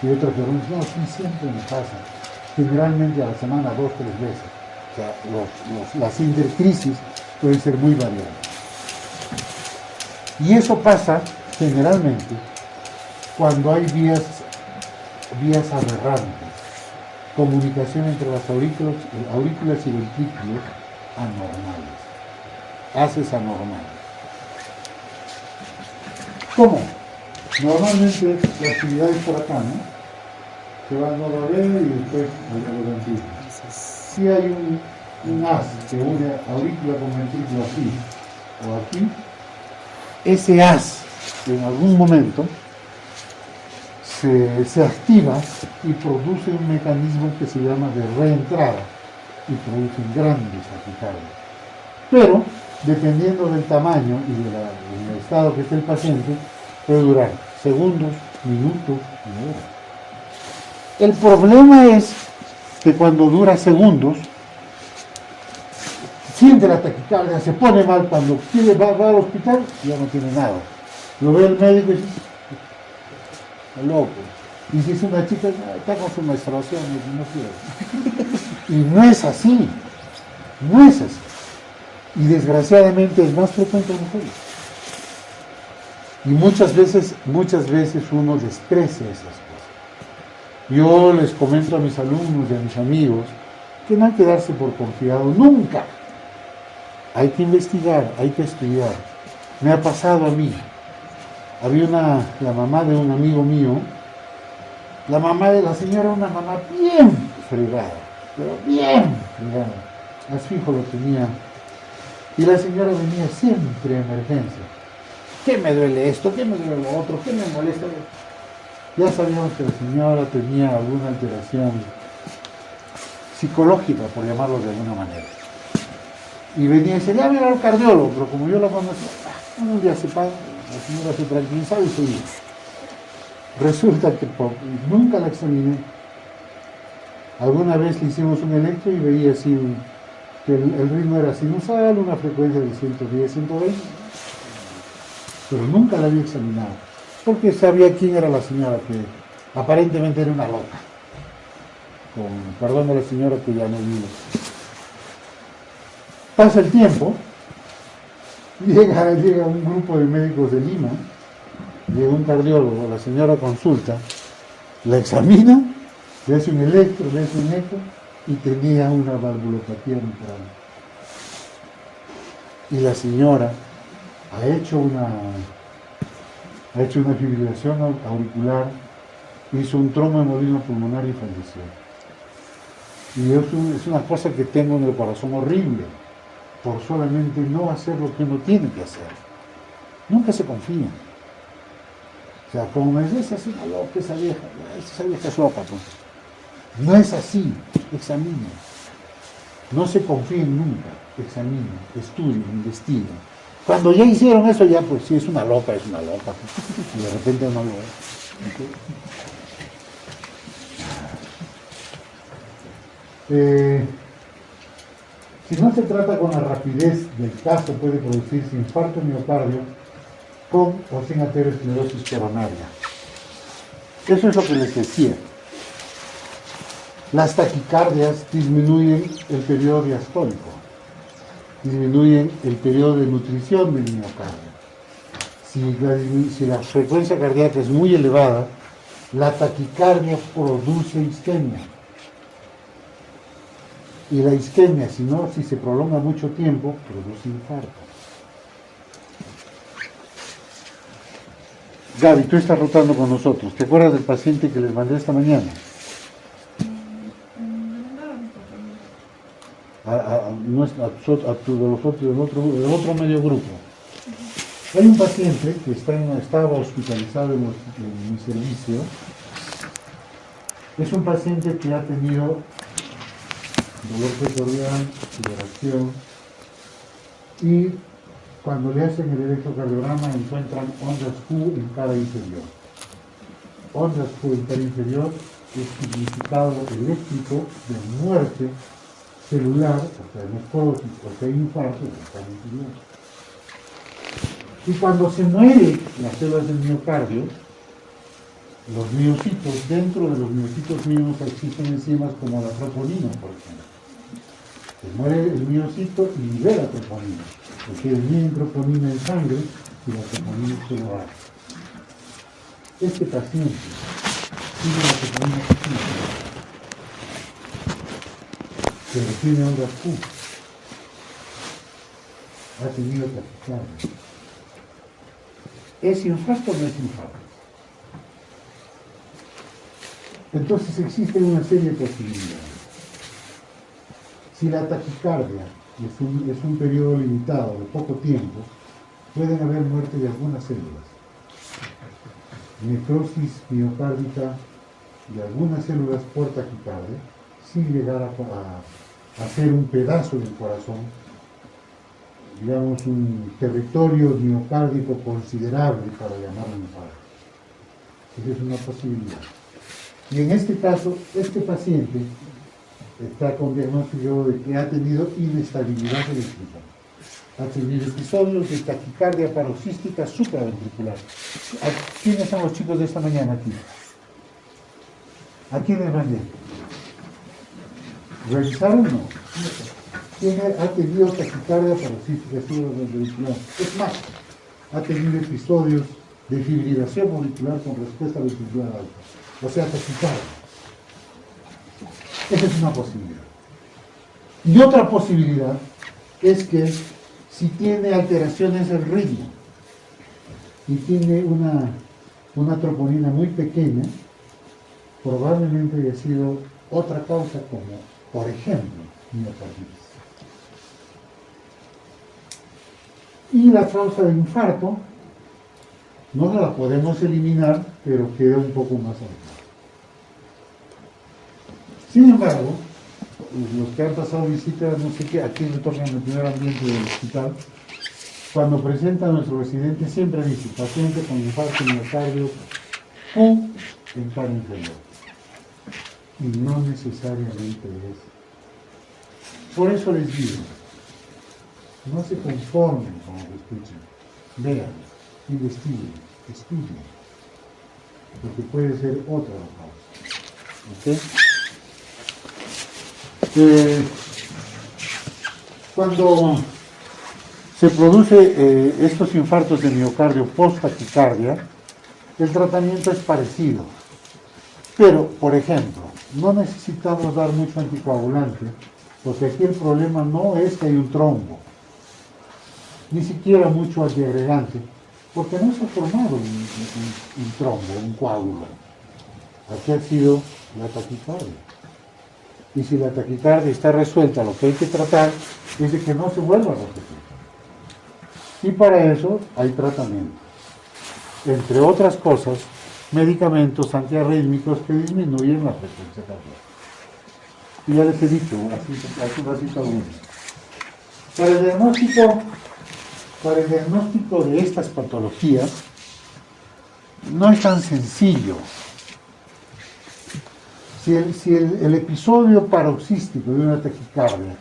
Y otra persona dice, no, sí, siempre me pasa. Generalmente a la semana 2 o 3 veces. O sea, las intercrisis pueden ser muy variadas. Y eso pasa generalmente cuando hay vías aberrantes, comunicación entre las aurículas y ventrículos anormales, haces anormales. ¿Cómo? Normalmente la actividad es por acá, ¿no? Se va al nodo B y después a los ventrículos. Si hay un haz que une aurícula con ventrículo aquí o aquí, ese haz en algún momento se activa y produce un mecanismo que se llama de reentrada y producen grandes taquicardias. Pero, dependiendo del tamaño y del estado que esté el paciente, puede durar segundos, minutos y horas. El problema es que cuando dura segundos, siente la taquicardia, se pone mal, cuando va al hospital, ya no tiene nada. Lo ve el médico y dice, está loco. Y si es una chica, está con su menstruación, no quiere. Y no es así, no es así. Y desgraciadamente es más frecuente en mujeres. Y muchas veces uno desprecia esas cosas. Yo les comento a mis alumnos y a mis amigos que no hay que darse por confiado nunca. Hay que investigar, hay que estudiar. Me ha pasado a mí. Había la mamá de un amigo mío. La mamá de la señora era una mamá bien fregada, pero bien fregada. A su hijo lo tenía. Y la señora venía siempre a emergencia. ¿Qué me duele esto? ¿Qué me duele lo otro? ¿Qué me molesta? Ya sabíamos que la señora tenía alguna alteración psicológica, por llamarlo de alguna manera. Y venía y decía, ya mira al cardiólogo, pero como yo la conocía, un día se paga, la señora se tranquilizaba y se iba. Resulta que nunca la examiné. Alguna vez le hicimos un electro y veía así que el ritmo era sinusal, una frecuencia de 110, 120, pero nunca la había examinado, porque sabía quién era la señora, que aparentemente era una loca. perdón a la señora que ya no vive. Pasa el tiempo, llega un grupo de médicos de Lima, llega un cardiólogo, la señora consulta, la examina, le hace un electro, le hace un eco y tenía una valvulopatía mitral. Y la señora ha hecho una fibrilación auricular, hizo un tromboembolismo pulmonar y falleció. Y es una cosa que tengo en el corazón horrible, por solamente no hacer lo que uno tiene que hacer. Nunca se confía. O sea, como me dices, es una loca esa vieja es loca, pues. No es así, examina. No se confíen nunca, examinen, estudien, investiguen. Cuando ya hicieron eso, ya pues sí, es una loca. Y de repente no lo es. Si no se trata con la rapidez del caso, puede producirse infarto miocardio con o sin aterosclerosis coronaria. Eso es lo que les decía. Las taquicardias disminuyen el periodo diastólico, disminuyen el periodo de nutrición del miocardio. Si la frecuencia cardíaca es muy elevada, la taquicardia produce isquemia. Y la isquemia, si se prolonga mucho tiempo, produce infarto. Gaby, tú estás rotando con nosotros. ¿Te acuerdas del paciente que les mandé esta mañana? Del otro medio grupo. Hay un paciente que estaba hospitalizado en mi servicio. Es un paciente que ha tenido dolor precordial, sudoración, y cuando le hacen el electrocardiograma encuentran ondas Q en cara inferior. Ondas Q en cara inferior es significado eléctrico de muerte celular, o sea, necrosis, o sea, infarto en cara inferior. Y cuando se mueren las células del miocardio, los miocitos, dentro de los miocitos mismos existen enzimas como la troponina, por ejemplo. Se muere el miocito y libera troponina, porque hay troponina en sangre y la troponina es celular. Este paciente tiene la troponina positiva, pero tiene ondas Q. Ha tenido taquicardia. ¿Es infarto o no es infarto? Entonces existen una serie de posibilidades. Si la taquicardia es un periodo limitado de poco tiempo, pueden haber muerte de algunas células. Necrosis miocárdica de algunas células por taquicardia, sin llegar a hacer un pedazo del corazón, digamos un territorio miocárdico considerable para llamarlo infarto. Esa es una posibilidad. Y en este caso, este paciente está con diagnóstico de que ha tenido inestabilidad eléctrica. Ha tenido episodios de taquicardia paroxística supraventricular. ¿Quiénes son los chicos de esta mañana aquí? ¿A quiénes mandé? ¿Revisaron o no? ¿Quién ha tenido taquicardia paroxística supraventricular? Es más, ha tenido episodios de fibrilación auricular con respuesta ventricular alta. O sea, taquicardia. Esa es una posibilidad. Y otra posibilidad es que si tiene alteraciones del ritmo y tiene una troponina muy pequeña, probablemente haya sido otra causa como, por ejemplo, miocarditis. Y la causa de infarto no la podemos eliminar, pero queda un poco más alta. Sin embargo, los que han pasado visitas, no sé qué, aquí retornan al primer ambiente del hospital, cuando presenta a nuestro residente siempre dice, paciente con infarto miocardio o en cara inferior. Y no necesariamente es. Por eso les digo, no se conformen con lo que escuchan, vean, investiguen, estudien, porque puede ser otra causa. ¿Ok? Cuando se produce estos infartos de miocardio post-taquicardia, el tratamiento es parecido. Pero, por ejemplo, no necesitamos dar mucho anticoagulante, porque aquí el problema no es que hay un trombo, ni siquiera mucho antiagregante, porque no se ha formado un trombo, un coágulo. Aquí ha sido la taquicardia. Y si la taquicardia está resuelta, lo que hay que tratar es de que no se vuelva a repetir. Y para eso hay tratamiento. Entre otras cosas, medicamentos antiarrítmicos que disminuyen la frecuencia cardíaca. Y ya les he dicho, hace un ratito algunos. Para el diagnóstico de estas patologías, no es tan sencillo. Si el episodio paroxístico de una taquicardia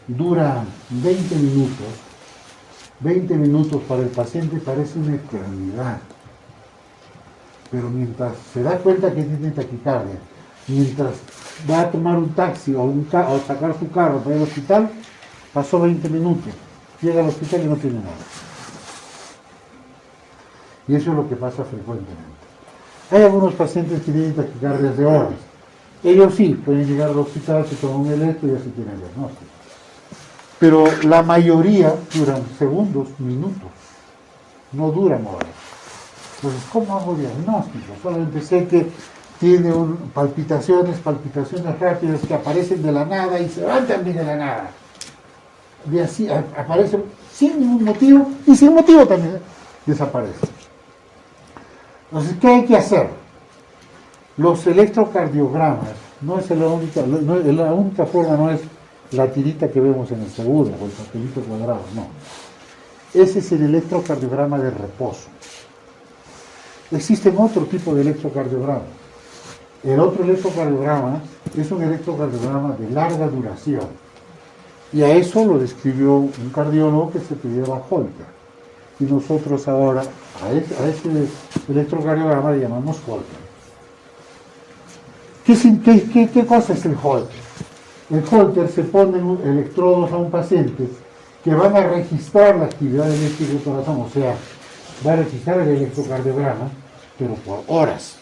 dura 20 minutos para el paciente parece una eternidad. Pero mientras se da cuenta que tiene taquicardia, mientras va a tomar un taxi o sacar su carro para ir al hospital, pasó 20 minutos. Llega al hospital y no tiene nada. Y eso es lo que pasa frecuentemente. Hay algunos pacientes que tienen taquicardias de horas. Ellos sí pueden llegar al hospital, se toman un electro y ya se tiene el diagnóstico. Pero la mayoría duran segundos, minutos. No duran horas. Entonces, ¿cómo hago diagnóstico? Solamente sé que tiene palpitaciones rápidas que aparecen de la nada y se van también de la nada. Y así aparecen sin ningún motivo y sin motivo también desaparecen. Entonces, ¿qué hay que hacer? Los electrocardiogramas, la única forma no es la tirita que vemos en el seguro o el papelito cuadrado, no. Ese es el electrocardiograma de reposo. Existen otro tipo de electrocardiograma. El otro electrocardiograma es un electrocardiograma de larga duración. Y a eso lo describió un cardiólogo que se pidiera Holter. Y nosotros ahora a ese electrocardiograma le llamamos Holter. ¿Qué cosa es el Holter? El Holter se ponen electrodos a un paciente que van a registrar la actividad eléctrica del corazón, o sea, va a registrar el electrocardiograma, pero por horas.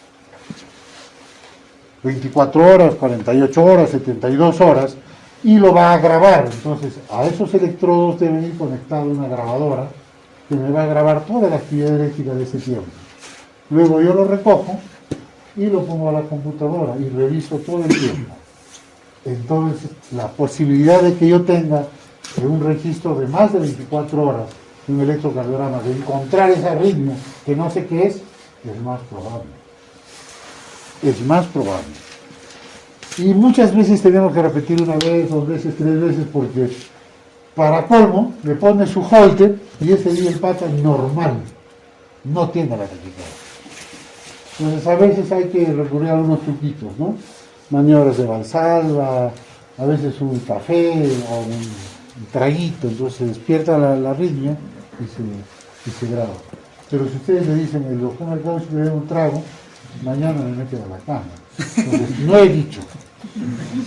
24 horas, 48 horas, 72 horas, y lo va a grabar. Entonces, a esos electrodos deben ir conectada una grabadora que me va a grabar toda la actividad eléctrica de ese tiempo. Luego yo lo recojo y lo pongo a la computadora y reviso todo el tiempo. Entonces, la posibilidad de que yo tenga un registro de más de 24 horas de un electrocardiograma, de encontrar esa arritmia que no sé qué es más probable. Es más probable. Y muchas veces tenemos que repetir una vez, 2 veces, 3 veces, porque para colmo le pone su Holter y ese día el pata normal no tiene la taquicardia. Entonces a veces hay que recurrir a unos truquitos, ¿no? Maniobras de Valsalva, a veces un café o un traguito, entonces se despierta la arritmia y se graba. Pero si ustedes le dicen, el doctor Mercado si le da un trago, mañana me meten a la cama. Entonces, no he dicho.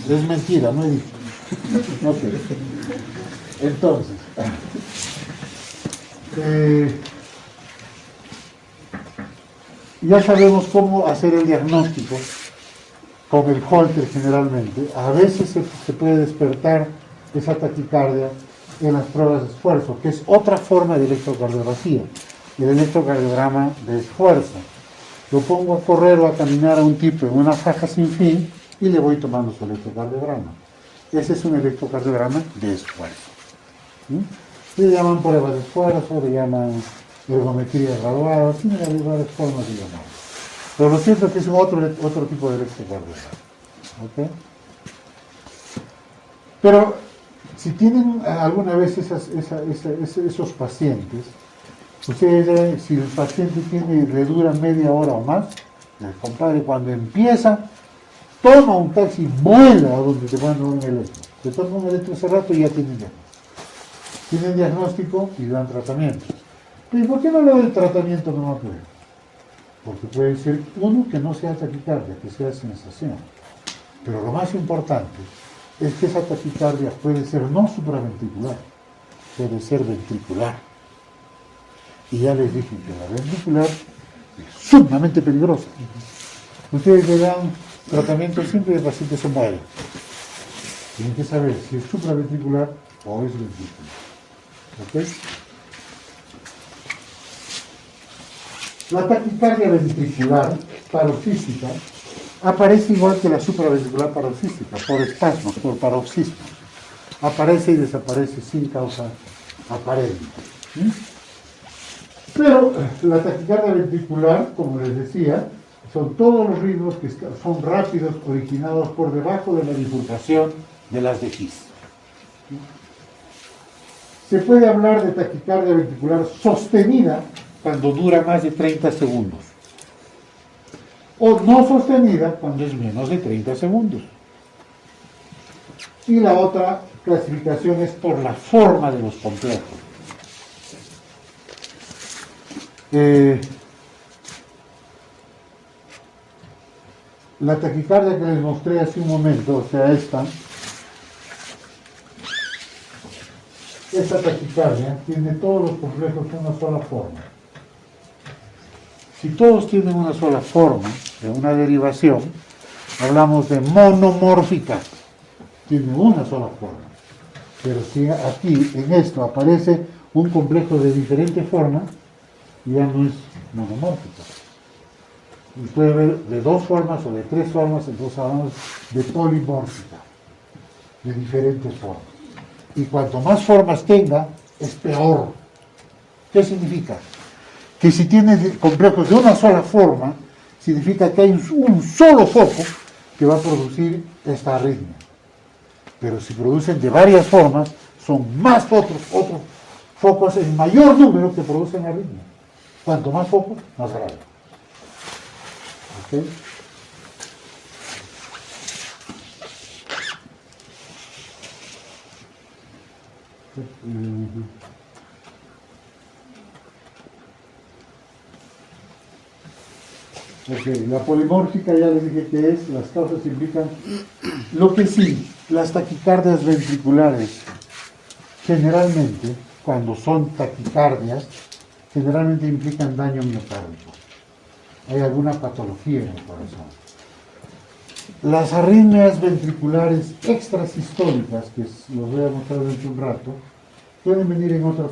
Es mentira, no he dicho. Ok. Entonces, ya sabemos cómo hacer el diagnóstico con el Holter generalmente. A veces se puede despertar esa taquicardia en las pruebas de esfuerzo, que es otra forma de electrocardiografía, el electrocardiograma de esfuerzo. Lo pongo a correr o a caminar a un tipo en una faja sin fin y le voy tomando su electrocardiograma. Ese es un electrocardiograma de esfuerzo. ¿Sí? Le llaman pruebas de esfuerzo, le llaman ergometría graduada, tiene varias formas de llamar. Pero lo cierto es que es otro tipo de electrocardiograma. ¿Okay? Pero si tienen alguna vez esos pacientes, ustedes deben, si el paciente le dura media hora o más, el compadre cuando empieza, toma un taxi, vuela a donde te mandan un electro. Te toma un electro ese rato y ya tienen diagnóstico. Tienen diagnóstico y dan tratamiento. ¿Y por qué no le doy tratamiento no puede? Porque puede ser uno que no sea taquicardia, que sea sensación. Pero lo más importante es que esa taquicardia puede ser no supraventricular, puede ser ventricular. Y ya les dije que la ventricular es sumamente peligrosa. Ustedes le dan tratamiento siempre de pacientes en mueren. Tienen que saber si es supraventricular o es ventricular. ¿Ok? La taquicardia ventricular paroxística aparece igual que la supraventricular paroxística, por espasmos, por paroxismo. Aparece y desaparece sin causa aparente. ¿Sí? Pero la taquicardia ventricular, como les decía, son todos los ritmos que son rápidos, originados por debajo de la bifurcación de las de His. Se puede hablar de taquicardia ventricular sostenida cuando dura más de 30 segundos. O no sostenida cuando es menos de 30 segundos. Y la otra clasificación es por la forma de los complejos. La taquicardia que les mostré hace un momento, o sea, esta taquicardia tiene todos los complejos en una sola forma. Si todos tienen una sola forma, de una derivación, hablamos de monomórfica. Tiene una sola forma. Pero si aquí, en esto, aparece un complejo de diferente forma, ya no es monomórfica. Y puede haber de dos formas o de tres formas, entonces hablamos de polimórfica, de diferentes formas. Y cuanto más formas tenga, es peor. ¿Qué significa? Que si tiene complejos de una sola forma, significa que hay un solo foco que va a producir esta arritmia. Pero si producen de varias formas, son más otros focos en mayor número que producen arritmia. Cuanto más focos, más grave. ¿Ok? Ok, la polimórfica ya les dije que es, las causas implican, lo que sí, las taquicardias ventriculares, generalmente, cuando son taquicardias, generalmente implican daño miocárdico. Hay alguna patología en el corazón. Las arritmias ventriculares extrasistólicas, que los voy a mostrar dentro de un rato, pueden venir en otras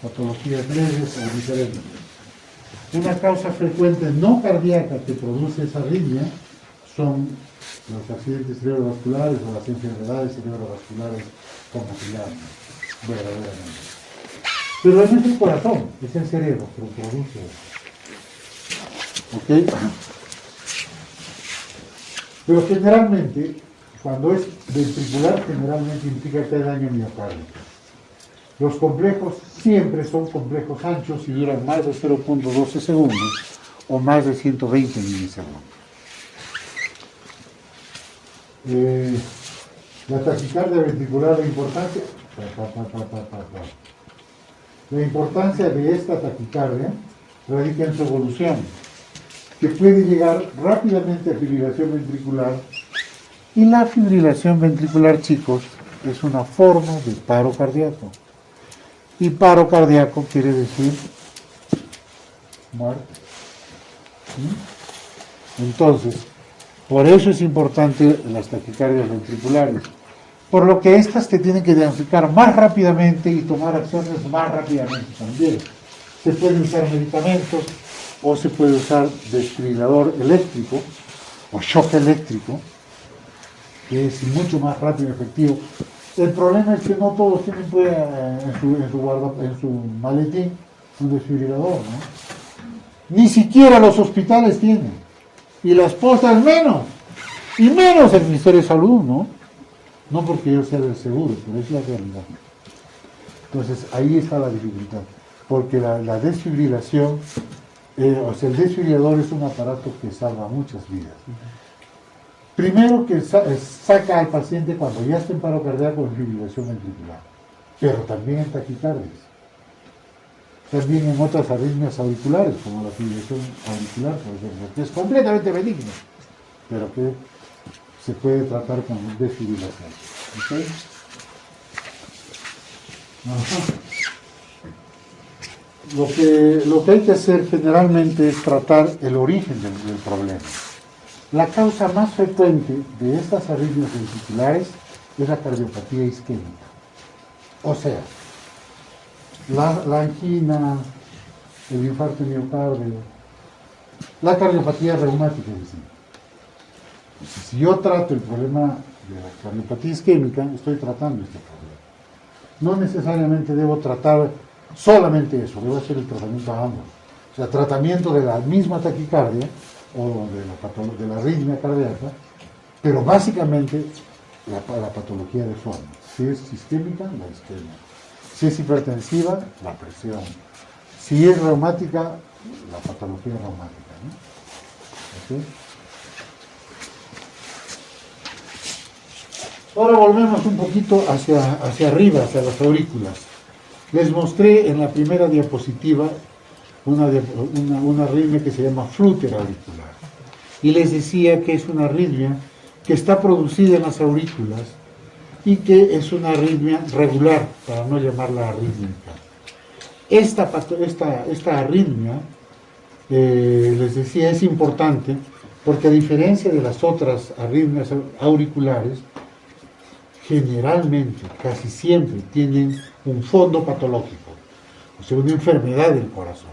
patologías leves o diferentes. Una causa frecuente no cardíaca que produce esa arritmia son los accidentes cerebrovasculares o las enfermedades cerebrovasculares como se llaman, verdaderamente. Pero no es el corazón, es el cerebro que lo produce. ¿Ok? Pero generalmente, cuando es ventricular, generalmente implica que hay daño miocárdico. Los complejos siempre son complejos anchos y duran más de 0.12 segundos o más de 120 milisegundos. La taquicardia ventricular, la importancia de esta taquicardia radica en su evolución, que puede llegar rápidamente a fibrilación ventricular, y la fibrilación ventricular, chicos, es una forma de paro cardíaco. Y paro cardíaco quiere decir muerte. ¿Sí? Entonces, por eso es importante las taquicardias ventriculares, por lo que estas te tienen que diagnosticar más rápidamente y tomar acciones más rápidamente también. Se pueden usar medicamentos o se puede usar desfibrilador eléctrico o shock eléctrico, que es mucho más rápido y efectivo. El problema es que no todos tienen en su maletín un desfibrilador, ¿no? Ni siquiera los hospitales tienen. Y las postas menos. Y menos el Ministerio de Salud, ¿no? No porque yo sea del seguro, pero es la realidad. Entonces ahí está la dificultad. Porque la desfibrilación, o sea, el desfibrilador es un aparato que salva muchas vidas. Primero que saca al paciente cuando ya está en paro cardíaco en fibrilación ventricular, pero también en taquicardias, también en otras arritmias auriculares, como la fibrilación auricular, por ejemplo, que es completamente benigna, pero que se puede tratar con desfibrilación. ¿Ok? Ajá. Lo que hay que hacer generalmente es tratar el origen del problema. La causa más frecuente de estas arritmias ventriculares es la cardiopatía isquémica. O sea, la angina, el infarto de miocardio, la cardiopatía reumática en sí. Entonces, si yo trato el problema de la cardiopatía isquémica, estoy tratando este problema. No necesariamente debo tratar solamente eso, debo hacer el tratamiento a ambos. O sea, tratamiento de la misma taquicardia o de la arritmia cardíaca, pero básicamente la patología de fondo. Si es sistémica, la isquemia. Si es hipertensiva, la presión. Si es reumática, la patología reumática, ¿no? ¿Okay? Ahora volvemos un poquito hacia arriba, hacia las aurículas. Les mostré en la primera diapositiva una arritmia que se llama flúter auricular. Y les decía que es una arritmia que está producida en las aurículas y que es una arritmia regular, para no llamarla arrítmica. Esta arritmia, les decía, es importante porque a diferencia de las otras arritmias auriculares, generalmente, casi siempre, tienen un fondo patológico, o sea, una enfermedad del corazón.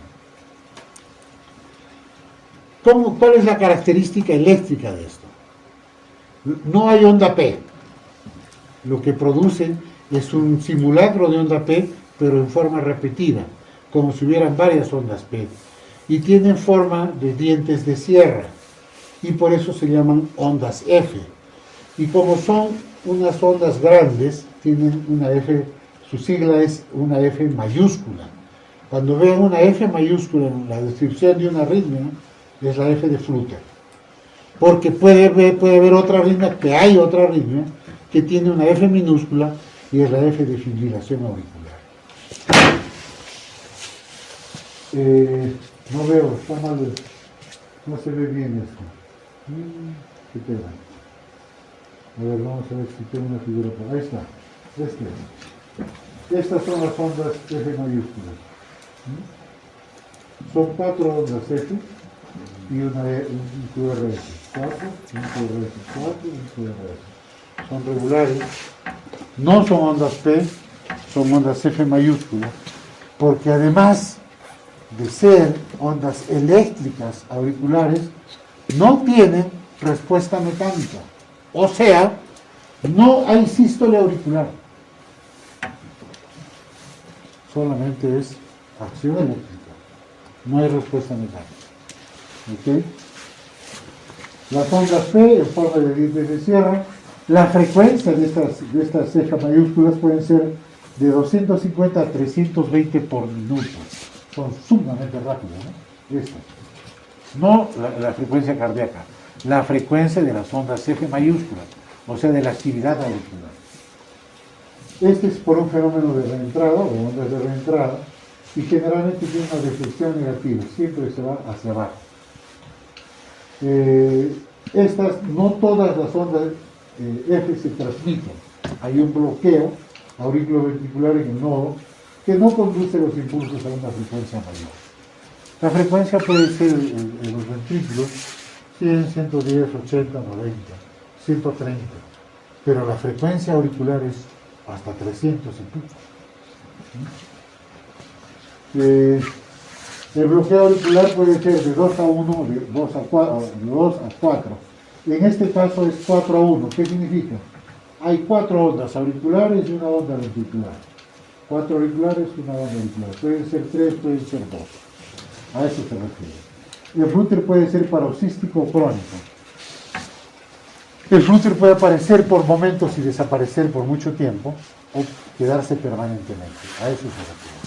¿Cuál es la característica eléctrica de esto? No hay onda P. Lo que produce es un simulacro de onda P, pero en forma repetida, como si hubieran varias ondas P. Y tienen forma de dientes de sierra, y por eso se llaman ondas F. Y como son unas ondas grandes, tienen una F, su sigla es una F mayúscula. Cuando vean una F mayúscula en la descripción de una arritmia, es la F de flúter. Porque puede haber otra arritmia, que hay otra arritmia, que tiene una F minúscula y es la F de fibrilación auricular. No veo, está mal, no se ve bien esto. ¿Qué pena? A ver, vamos a ver si tengo una figura por ahí. Está. Estas son las ondas F mayúsculas. Son 4 ondas F y un QRS. 4, un QRS 4 y un QRS. Son regulares. No son ondas P, son ondas F mayúsculas, porque además de ser ondas eléctricas auriculares, no tienen respuesta mecánica. O sea, no hay sístole auricular. Solamente es acción eléctrica. No hay respuesta mecánica. ¿Ok? Las ondas P en forma de dientes de sierra, la frecuencia de estas cejas mayúsculas pueden ser de 250 a 320 por minuto. Son sumamente rápidas, ¿no? Esta. No la frecuencia cardíaca. La frecuencia de las ondas F mayúsculas, o sea, de la actividad auricular. Este es por un fenómeno de reentrada o ondas de reentrada y generalmente tiene una deflexión negativa, siempre se va hacia abajo. No todas las ondas F se transmiten. Hay un bloqueo auriculoventricular en el nodo que no conduce los impulsos a una frecuencia mayor. La frecuencia puede ser en los ventrículos 100, 110, 80, 90, 130, pero la frecuencia auricular es hasta 300 y pico. El bloqueo auricular puede ser de 2 a 1, de 2 a 4. En este caso es 4 a 1. ¿Qué significa? Hay 4 ondas auriculares y una onda ventricular. 4 auriculares y una onda auricular. Pueden ser 3, pueden ser 2. A eso se refiere. El flúter puede ser paroxístico o crónico. El flúter puede aparecer por momentos y desaparecer por mucho tiempo o quedarse permanentemente. A eso se refiere.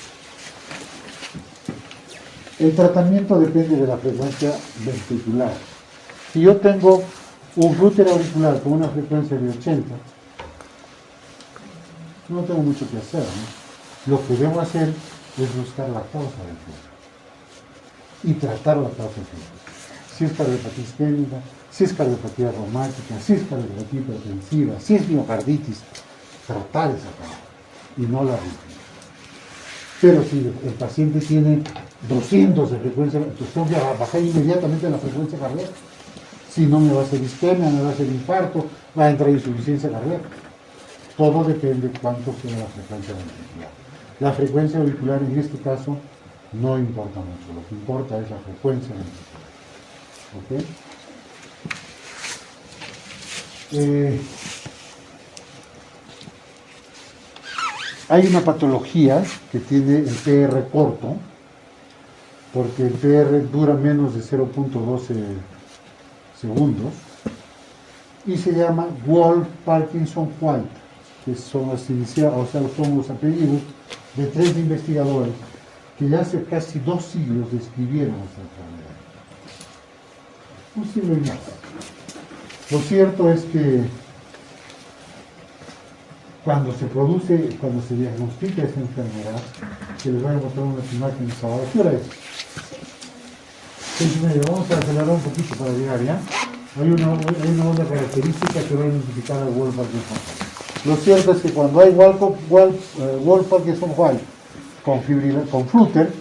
El tratamiento depende de la frecuencia ventricular. Si yo tengo un flúter auricular con una frecuencia de 80, no tengo mucho que hacer, ¿no? Lo que debo hacer es buscar la causa del flúter y tratar la causa del flúter. si es cardiopatía isquémica, si es cardiopatía reumática, si es cardiopatía hipertensiva, si es miocarditis, tratar esa parte y no la arritmia. Pero si el paciente tiene 200 de frecuencia, entonces tengo que bajar inmediatamente la frecuencia cardíaca. Si no, me va a hacer isquemia, me va a hacer infarto, va a entrar insuficiencia cardíaca. Todo depende de cuánto sea la frecuencia ventricular. La frecuencia auricular en este caso no importa mucho, lo que importa es la frecuencia ventricular. ¿Ok? Hay una patología que tiene el PR corto, porque el PR dura menos de 0.12 segundos, y se llama Wolff-Parkinson-White, que son las iniciales, o sea, son los apellidos de 3 investigadores que ya hace casi 2 siglos describieron esta enfermedad. Un siglo y más. Lo cierto es que cuando se diagnostica esa enfermedad, que les voy a mostrar unas imágenes ahora. ¿Qué hora es? 6:30. Vamos a acelerar un poquito para llegar, ¿ya? Hay una onda característica que va a identificar al Wolff-Parkinson. Lo cierto es que cuando hay Wolff-Parkinson-White con Flutter,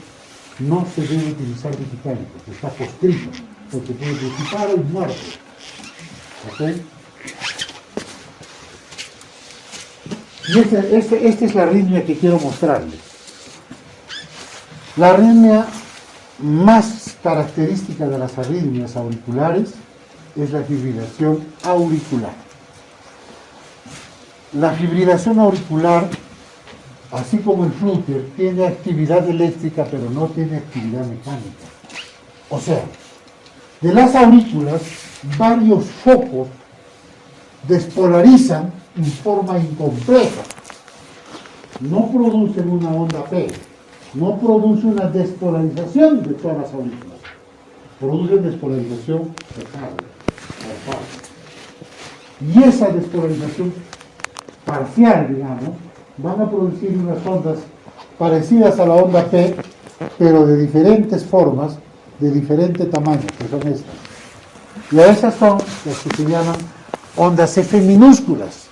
no se debe utilizar digitálico, porque está proscrito, porque puede disipar y muerte. ¿Ok? Y esta es la arritmia que quiero mostrarles. La arritmia más característica de las arritmias auriculares es la fibrilación auricular. La fibrilación auricular, así como el Flutter, tiene actividad eléctrica, pero no tiene actividad mecánica. O sea, de las aurículas, varios focos despolarizan en forma incompleta. No producen una onda P, no produce una despolarización de todas las aurículas, producen despolarización de carga. Y esa despolarización parcial, digamos, van a producir unas ondas parecidas a la onda P, pero de diferentes formas, de diferente tamaño, que son estas. Y a esas son las que se llaman ondas F minúsculas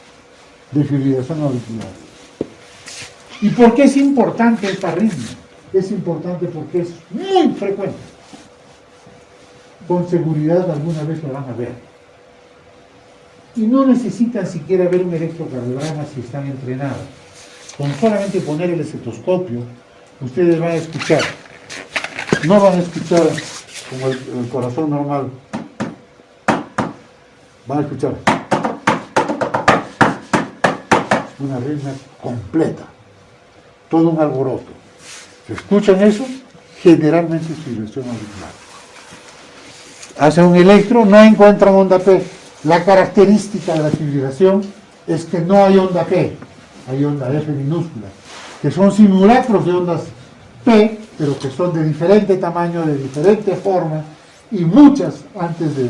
de fibrilación auricular. ¿Y por qué es importante esta arritmia? Es importante porque es muy frecuente. Con seguridad alguna vez lo van a ver. Y no necesitan siquiera ver un electrocardiograma si están entrenados. Con solamente poner el estetoscopio, ustedes van a escuchar. No van a escuchar como el corazón normal. Van a escuchar una arritmia completa, todo un alboroto. ¿Se escuchan eso? Generalmente es fibrilación auricular. Hacen un electro, no encuentran onda P. La característica de la fibrilación es que no hay onda P, hay onda F minúscula, que son simulacros de ondas P, pero que son de diferente tamaño, de diferente forma, y muchas antes del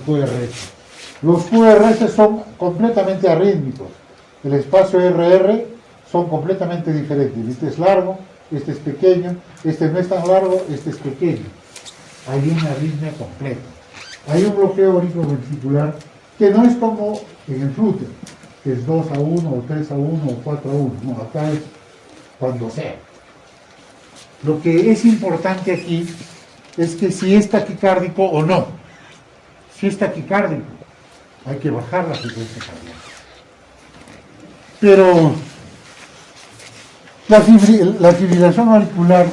QRS. Los QRS son completamente arrítmicos. El espacio RR son completamente diferentes. Este es largo, este es pequeño, este no es tan largo, este es pequeño. Hay una arritmia completa. Hay un bloqueo auriculoventricular que no es como en el Flutter, que es 2 a 1, o 3 a 1, o 4 a 1. No, acá es cuando sea. Lo que es importante aquí es que si es taquicárdico o no. Si es taquicárdico, hay que bajar la frecuencia cardíaca. Pero la fibrilación auricular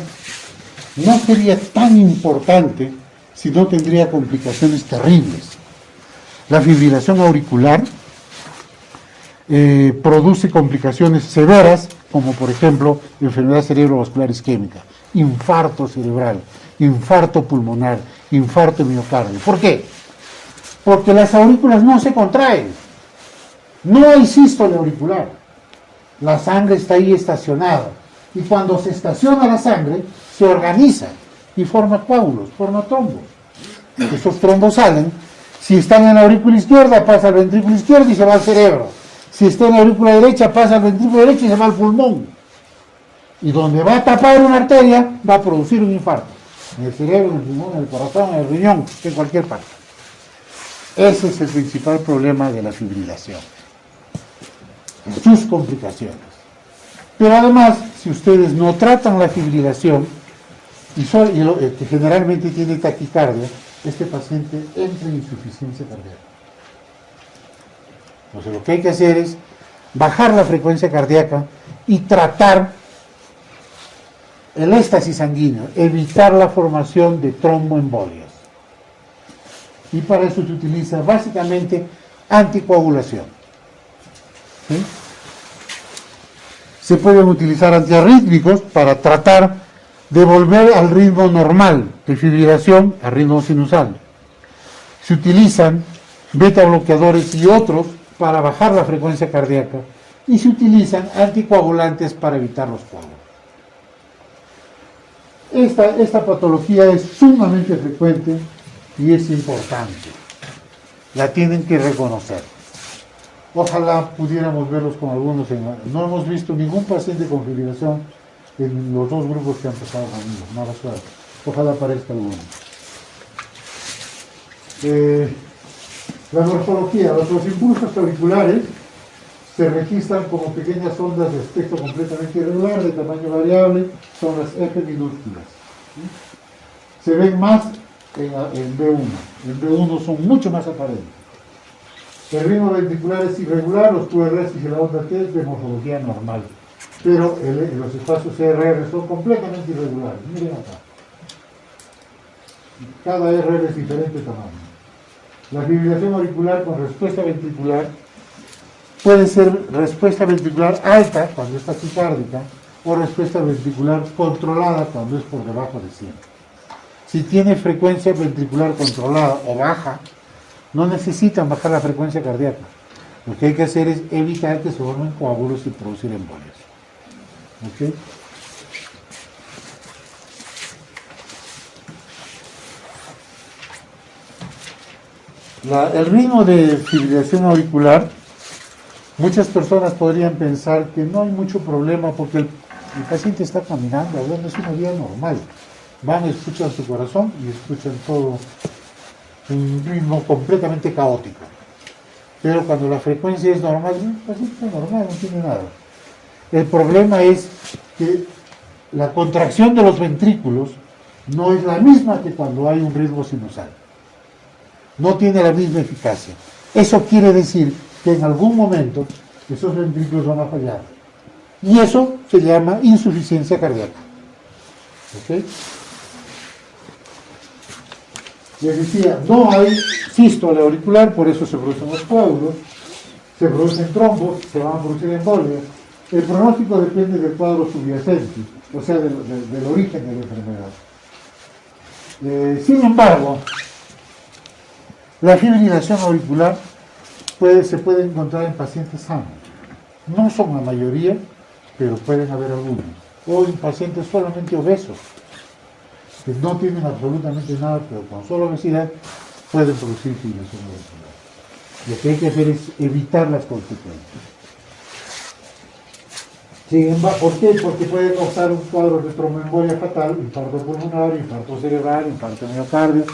no sería tan importante si no tendría complicaciones terribles. La fibrilación auricular produce complicaciones severas, como por ejemplo enfermedad cerebrovascular isquémica, infarto cerebral, infarto pulmonar, infarto miocardio. ¿Por qué? Porque las aurículas no se contraen. No hay sístole auricular. La sangre está ahí estacionada. Y cuando se estaciona la sangre, se organiza y forma coágulos, forma trombos. Estos trombos salen. Si están en la aurícula izquierda, pasa al ventrículo izquierdo y se va al cerebro. Si está en la aurícula derecha, pasa al ventrículo derecho y se va al pulmón. Y donde va a tapar una arteria, va a producir un infarto. en el cerebro, en el pulmón, en el corazón, en el riñón, en cualquier parte. Ese es el principal problema de la fibrilación, sus complicaciones. Pero además, si ustedes no tratan la fibrilación, que generalmente tiene taquicardia, este paciente entra en insuficiencia cardíaca. Entonces lo que hay que hacer es bajar la frecuencia cardíaca y tratar el éxtasis sanguíneo, evitar la formación de tromboembolias. Y para eso se utiliza básicamente anticoagulación. ¿Sí? Se pueden utilizar antiarrítmicos para tratar de volver al ritmo normal de fibrilación, al ritmo sinusal. Se utilizan beta bloqueadores y otros para bajar la frecuencia cardíaca y se utilizan anticoagulantes para evitar los coágulos. Esta patología es sumamente frecuente y es importante. La tienen que reconocer. Ojalá pudiéramos verlos con algunos. No hemos visto ningún paciente con fibrilación en los dos grupos que han pasado conmigo. Mala suerte. Ojalá aparezca alguno. La morfología. Los impulsos auriculares se registran como pequeñas ondas de espectro completamente irregular, de tamaño variable, son las F minúsculas. Se ven más en B1. En B1 son mucho más aparentes. El ritmo ventricular es irregular, los QRS y la onda T es de morfología normal, pero los espacios RR son completamente irregulares. Miren acá. Cada RR es diferente tamaño. La fibrilación auricular con respuesta ventricular puede ser respuesta ventricular alta cuando es taquicárdica o respuesta ventricular controlada cuando es por debajo de 100. Si tiene frecuencia ventricular controlada o baja, no necesitan bajar la frecuencia cardíaca. Lo que hay que hacer es evitar que se formen coágulos y producir embolias. ¿Ok? El ritmo de fibrilación auricular, muchas personas podrían pensar que no hay mucho problema porque el paciente está caminando, hablando, es una vida normal. Van, escuchan su corazón y escuchan todo un ritmo completamente caótico. Pero cuando la frecuencia es normal, el paciente está normal, no tiene nada. El problema es que la contracción de los ventrículos no es la misma que cuando hay un ritmo sinusal. No tiene la misma eficacia. Eso quiere decir que en algún momento esos ventrículos van a fallar. Y eso se llama insuficiencia cardíaca. ¿Ok? Les decía, no hay sístole auricular, por eso se producen los coágulos, se producen trombos, se van a producir embolias. El pronóstico depende del cuadro subyacente, o sea, del origen de la enfermedad. Sin embargo, la fibrilación auricular se puede encontrar en pacientes sanos. No son la mayoría, pero pueden haber algunos. O en pacientes solamente obesos, que no tienen absolutamente nada, pero con solo obesidad pueden producir fibrilación auricular. Lo que hay que hacer es evitar las consecuencias. ¿Por qué? Porque puede causar un cuadro de tromboembolia fatal, infarto pulmonar, infarto cerebral, infarto de miocardio,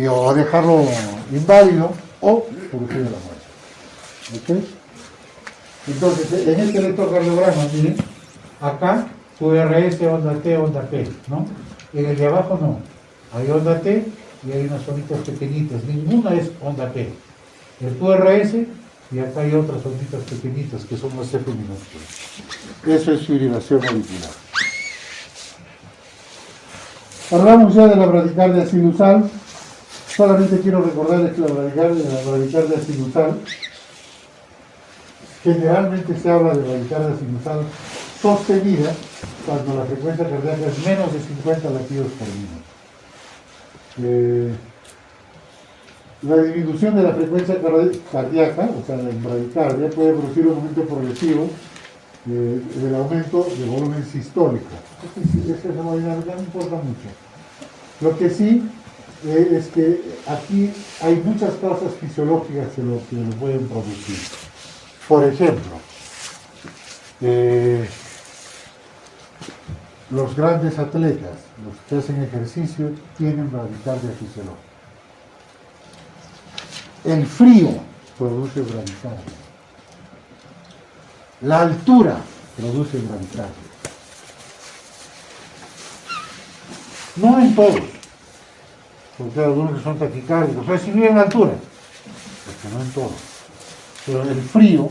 o dejarlo inválido o producir la muerte. ¿Ok? Entonces, en este electrocardiograma, miren, acá QRS, onda T, onda P, ¿no? En el de abajo no. Hay onda T y hay unas onditas pequeñitas. Ninguna es onda P. El QRS y acá hay otras onditas pequeñitas que son las F minúsculas. Eso es fibrilación auricular. Hablamos ya de la bradicardia sinusal. Solamente quiero recordarles que la bradicardia sinusal, generalmente se habla de bradicardia sinusal sostenida cuando la frecuencia cardíaca es menos de 50 latidos por minuto. La disminución de la frecuencia cardíaca, o sea, la bradicardia, puede producir un aumento progresivo del aumento de volumen sistólico. Esa hemodinámica no importa mucho. Lo que sí es que aquí hay muchas causas fisiológicas que lo pueden producir. Por ejemplo, los grandes atletas, los que hacen ejercicio, tienen bradicardia fisiológica. El frío produce bradicardia. La altura produce bradicardia. No en todos, porque hay algunos que son taquicárdicos, pero si viven en altura, porque no en todos. Pero el frío,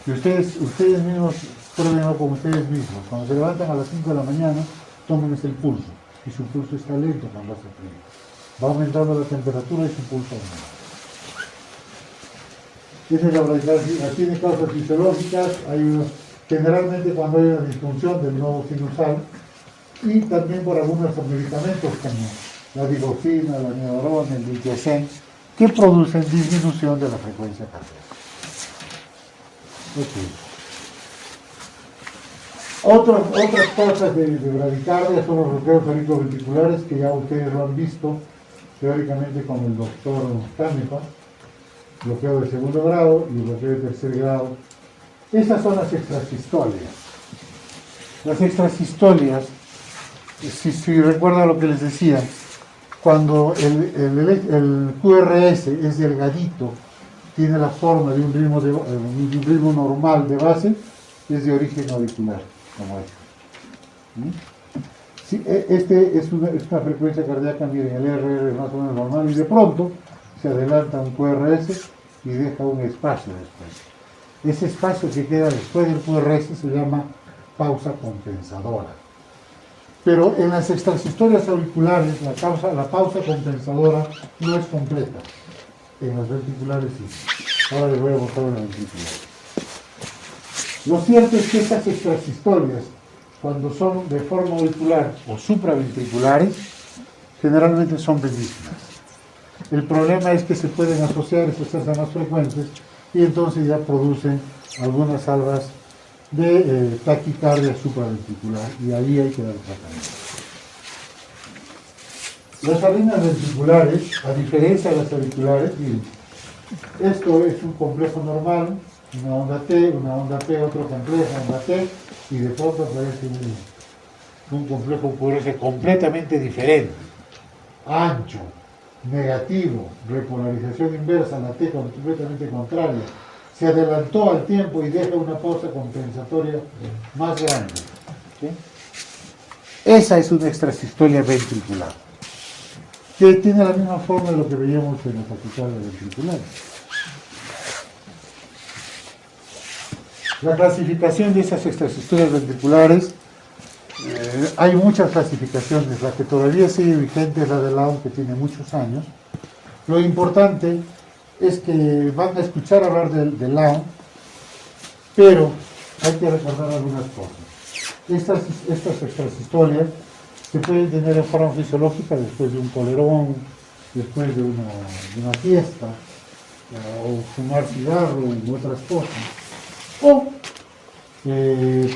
que ustedes mismos pruébenlo con ustedes mismos. Cuando se levantan a las 5 de la mañana, tómense el pulso. Y su pulso está lento cuando hace frío. Va aumentando la temperatura y su pulso aumenta. Esa es la bradicardia. Tiene causas fisiológicas. Generalmente cuando hay una disfunción del nodo sinusal, y también por algunos medicamentos como la digoxina, la neurona, el diltiazem, que producen disminución de la frecuencia cardíaca. Otras causas de bradicardia son los bloqueos auriculoventriculares, que ya ustedes lo han visto teóricamente con el doctor Canepa, bloqueo de segundo grado y bloqueo de tercer grado. Estas son las extrasistolias. Las extrasistolias, si recuerdan lo que les decía, cuando el QRS es delgadito, tiene la forma de un ritmo normal de base, es de origen auricular, como este. Sí, es una frecuencia cardíaca, miren, el RR más o menos normal, y de pronto se adelanta un QRS y deja un espacio después. Ese espacio que queda después del QRS se llama pausa compensadora. Pero en las extrasistolias auriculares la pausa compensadora no es completa. En las ventriculares sí. Ahora les voy a mostrar una ventricular. Lo cierto es que estas extrasistolias, cuando son de forma auricular o supraventriculares, generalmente son benignas. El problema es que se pueden asociar, estas son más frecuentes, y entonces ya producen algunas salvas de taquicardia supraventricular, y ahí hay que dar tratamiento. Las arritmias ventriculares, a diferencia de las auriculares, miren, esto es un complejo normal, una onda T, una onda P, otro complejo, onda T, y de pronto aparece un complejo QRS completamente diferente, ancho, negativo, repolarización inversa, la T completamente contraria, se adelantó al tiempo y deja una pausa compensatoria más grande. ¿Sí? Esa es una extrasistolia ventricular, que tiene la misma forma de lo que veíamos en las taquicardias ventriculares. La clasificación de esas extrasistolias ventriculares, hay muchas clasificaciones. La que todavía sigue vigente es la de Laum, que tiene muchos años. Lo importante es que van a escuchar hablar de Laum, pero hay que recordar algunas cosas. Estas extrasistolias se pueden tener en forma fisiológica después de un colerón, después de una fiesta, o fumar cigarro u otras cosas. O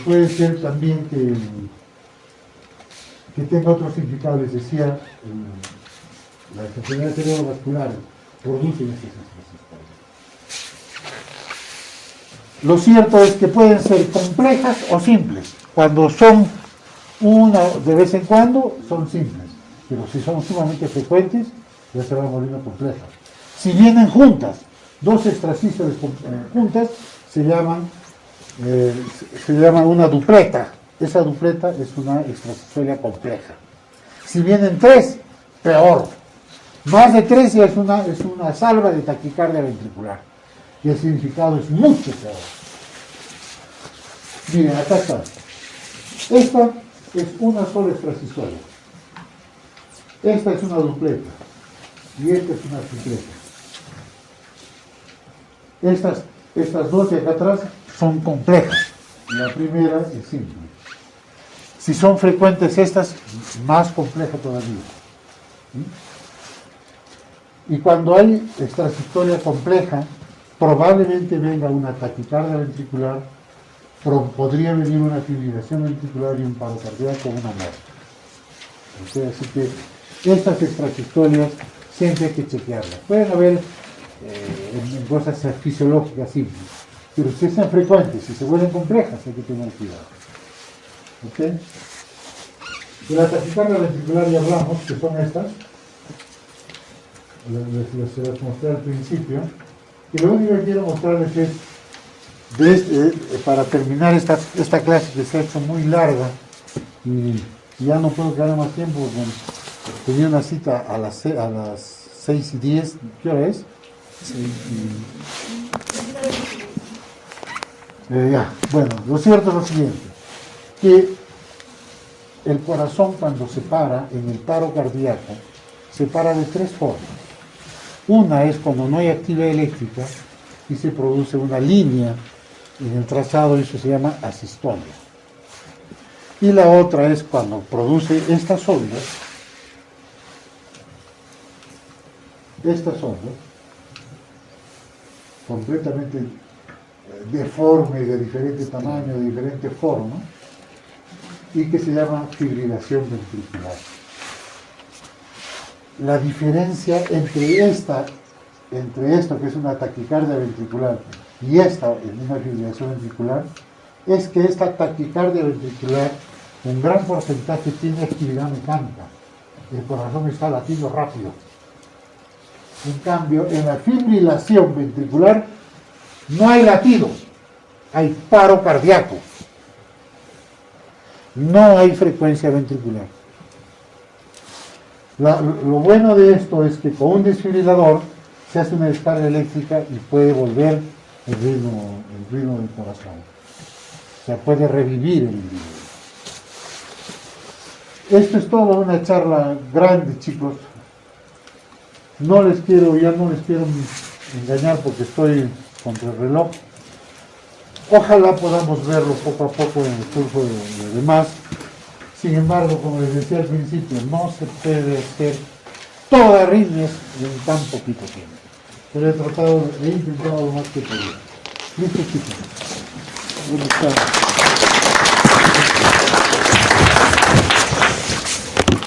puede ser también que tenga otro significado. Les decía, las enfermedades cerebrovasculares producen esas extrasistolias. Lo cierto es que pueden ser complejas o simples. Cuando son una de vez en cuando, son simples. Pero si son sumamente frecuentes, ya se van volviendo complejas. Si vienen juntas, dos extrasístoles juntas, se llama una dupleta. Esa dupleta es una extrasistolia compleja. Si vienen tres, peor. Más de tres ya es una salva de taquicardia ventricular. Y el significado es mucho peor. Miren, acá está. Esta es una sola extrasistolia. Esta es una dupleta. Y esta es una tripleta. Estas dos de acá atrás son complejas. La primera es simple. Si son frecuentes estas, más compleja todavía. Y cuando hay extrasistolia compleja, probablemente venga una taquicardia ventricular, podría venir una fibrilación ventricular y un paro cardíaco o una muerte. Así que estas extrasistolias siempre hay que chequearlas. Pueden haber en cosas fisiológicas simples, pero si son frecuentes, si se vuelven complejas, hay que tener cuidado. ¿Okay? De la taquicardia ventricular ya hablamos, que son estas. Se las mostré al principio. Y lo único que quiero mostrarles es, para terminar esta clase que se ha hecho muy larga, y ya no puedo quedar más tiempo, porque tenía una cita a las 6:10, ¿qué hora es? Bueno, lo cierto es lo siguiente, que el corazón cuando se para en el paro cardíaco, se para de tres formas. Una es cuando no hay actividad eléctrica y se produce una línea en el trazado, y eso se llama asistolia. Y la otra es cuando produce estas ondas, completamente deformes, de diferente tamaño, de diferente forma, y que se llama fibrilación ventricular. La diferencia entre esto, que es una taquicardia ventricular, y esta, en una fibrilación ventricular, es que esta taquicardia ventricular, un gran porcentaje tiene actividad mecánica. El corazón está latiendo rápido. En cambio, en la fibrilación ventricular no hay latido, hay paro cardíaco. No hay frecuencia ventricular. Lo bueno de esto es que con un desfibrilador se hace una descarga eléctrica y puede volver el ritmo del corazón. O sea, puede revivir el individuo. Esto es todo una charla grande, chicos. Ya no les quiero engañar porque estoy contra el reloj. Ojalá podamos verlo poco a poco en el curso de demás. Sin embargo, como les decía al principio, no se puede hacer toda arritmias en tan poquito tiempo. Pero he intentado lo más que podía. Listo, chicos. Buenas tardes.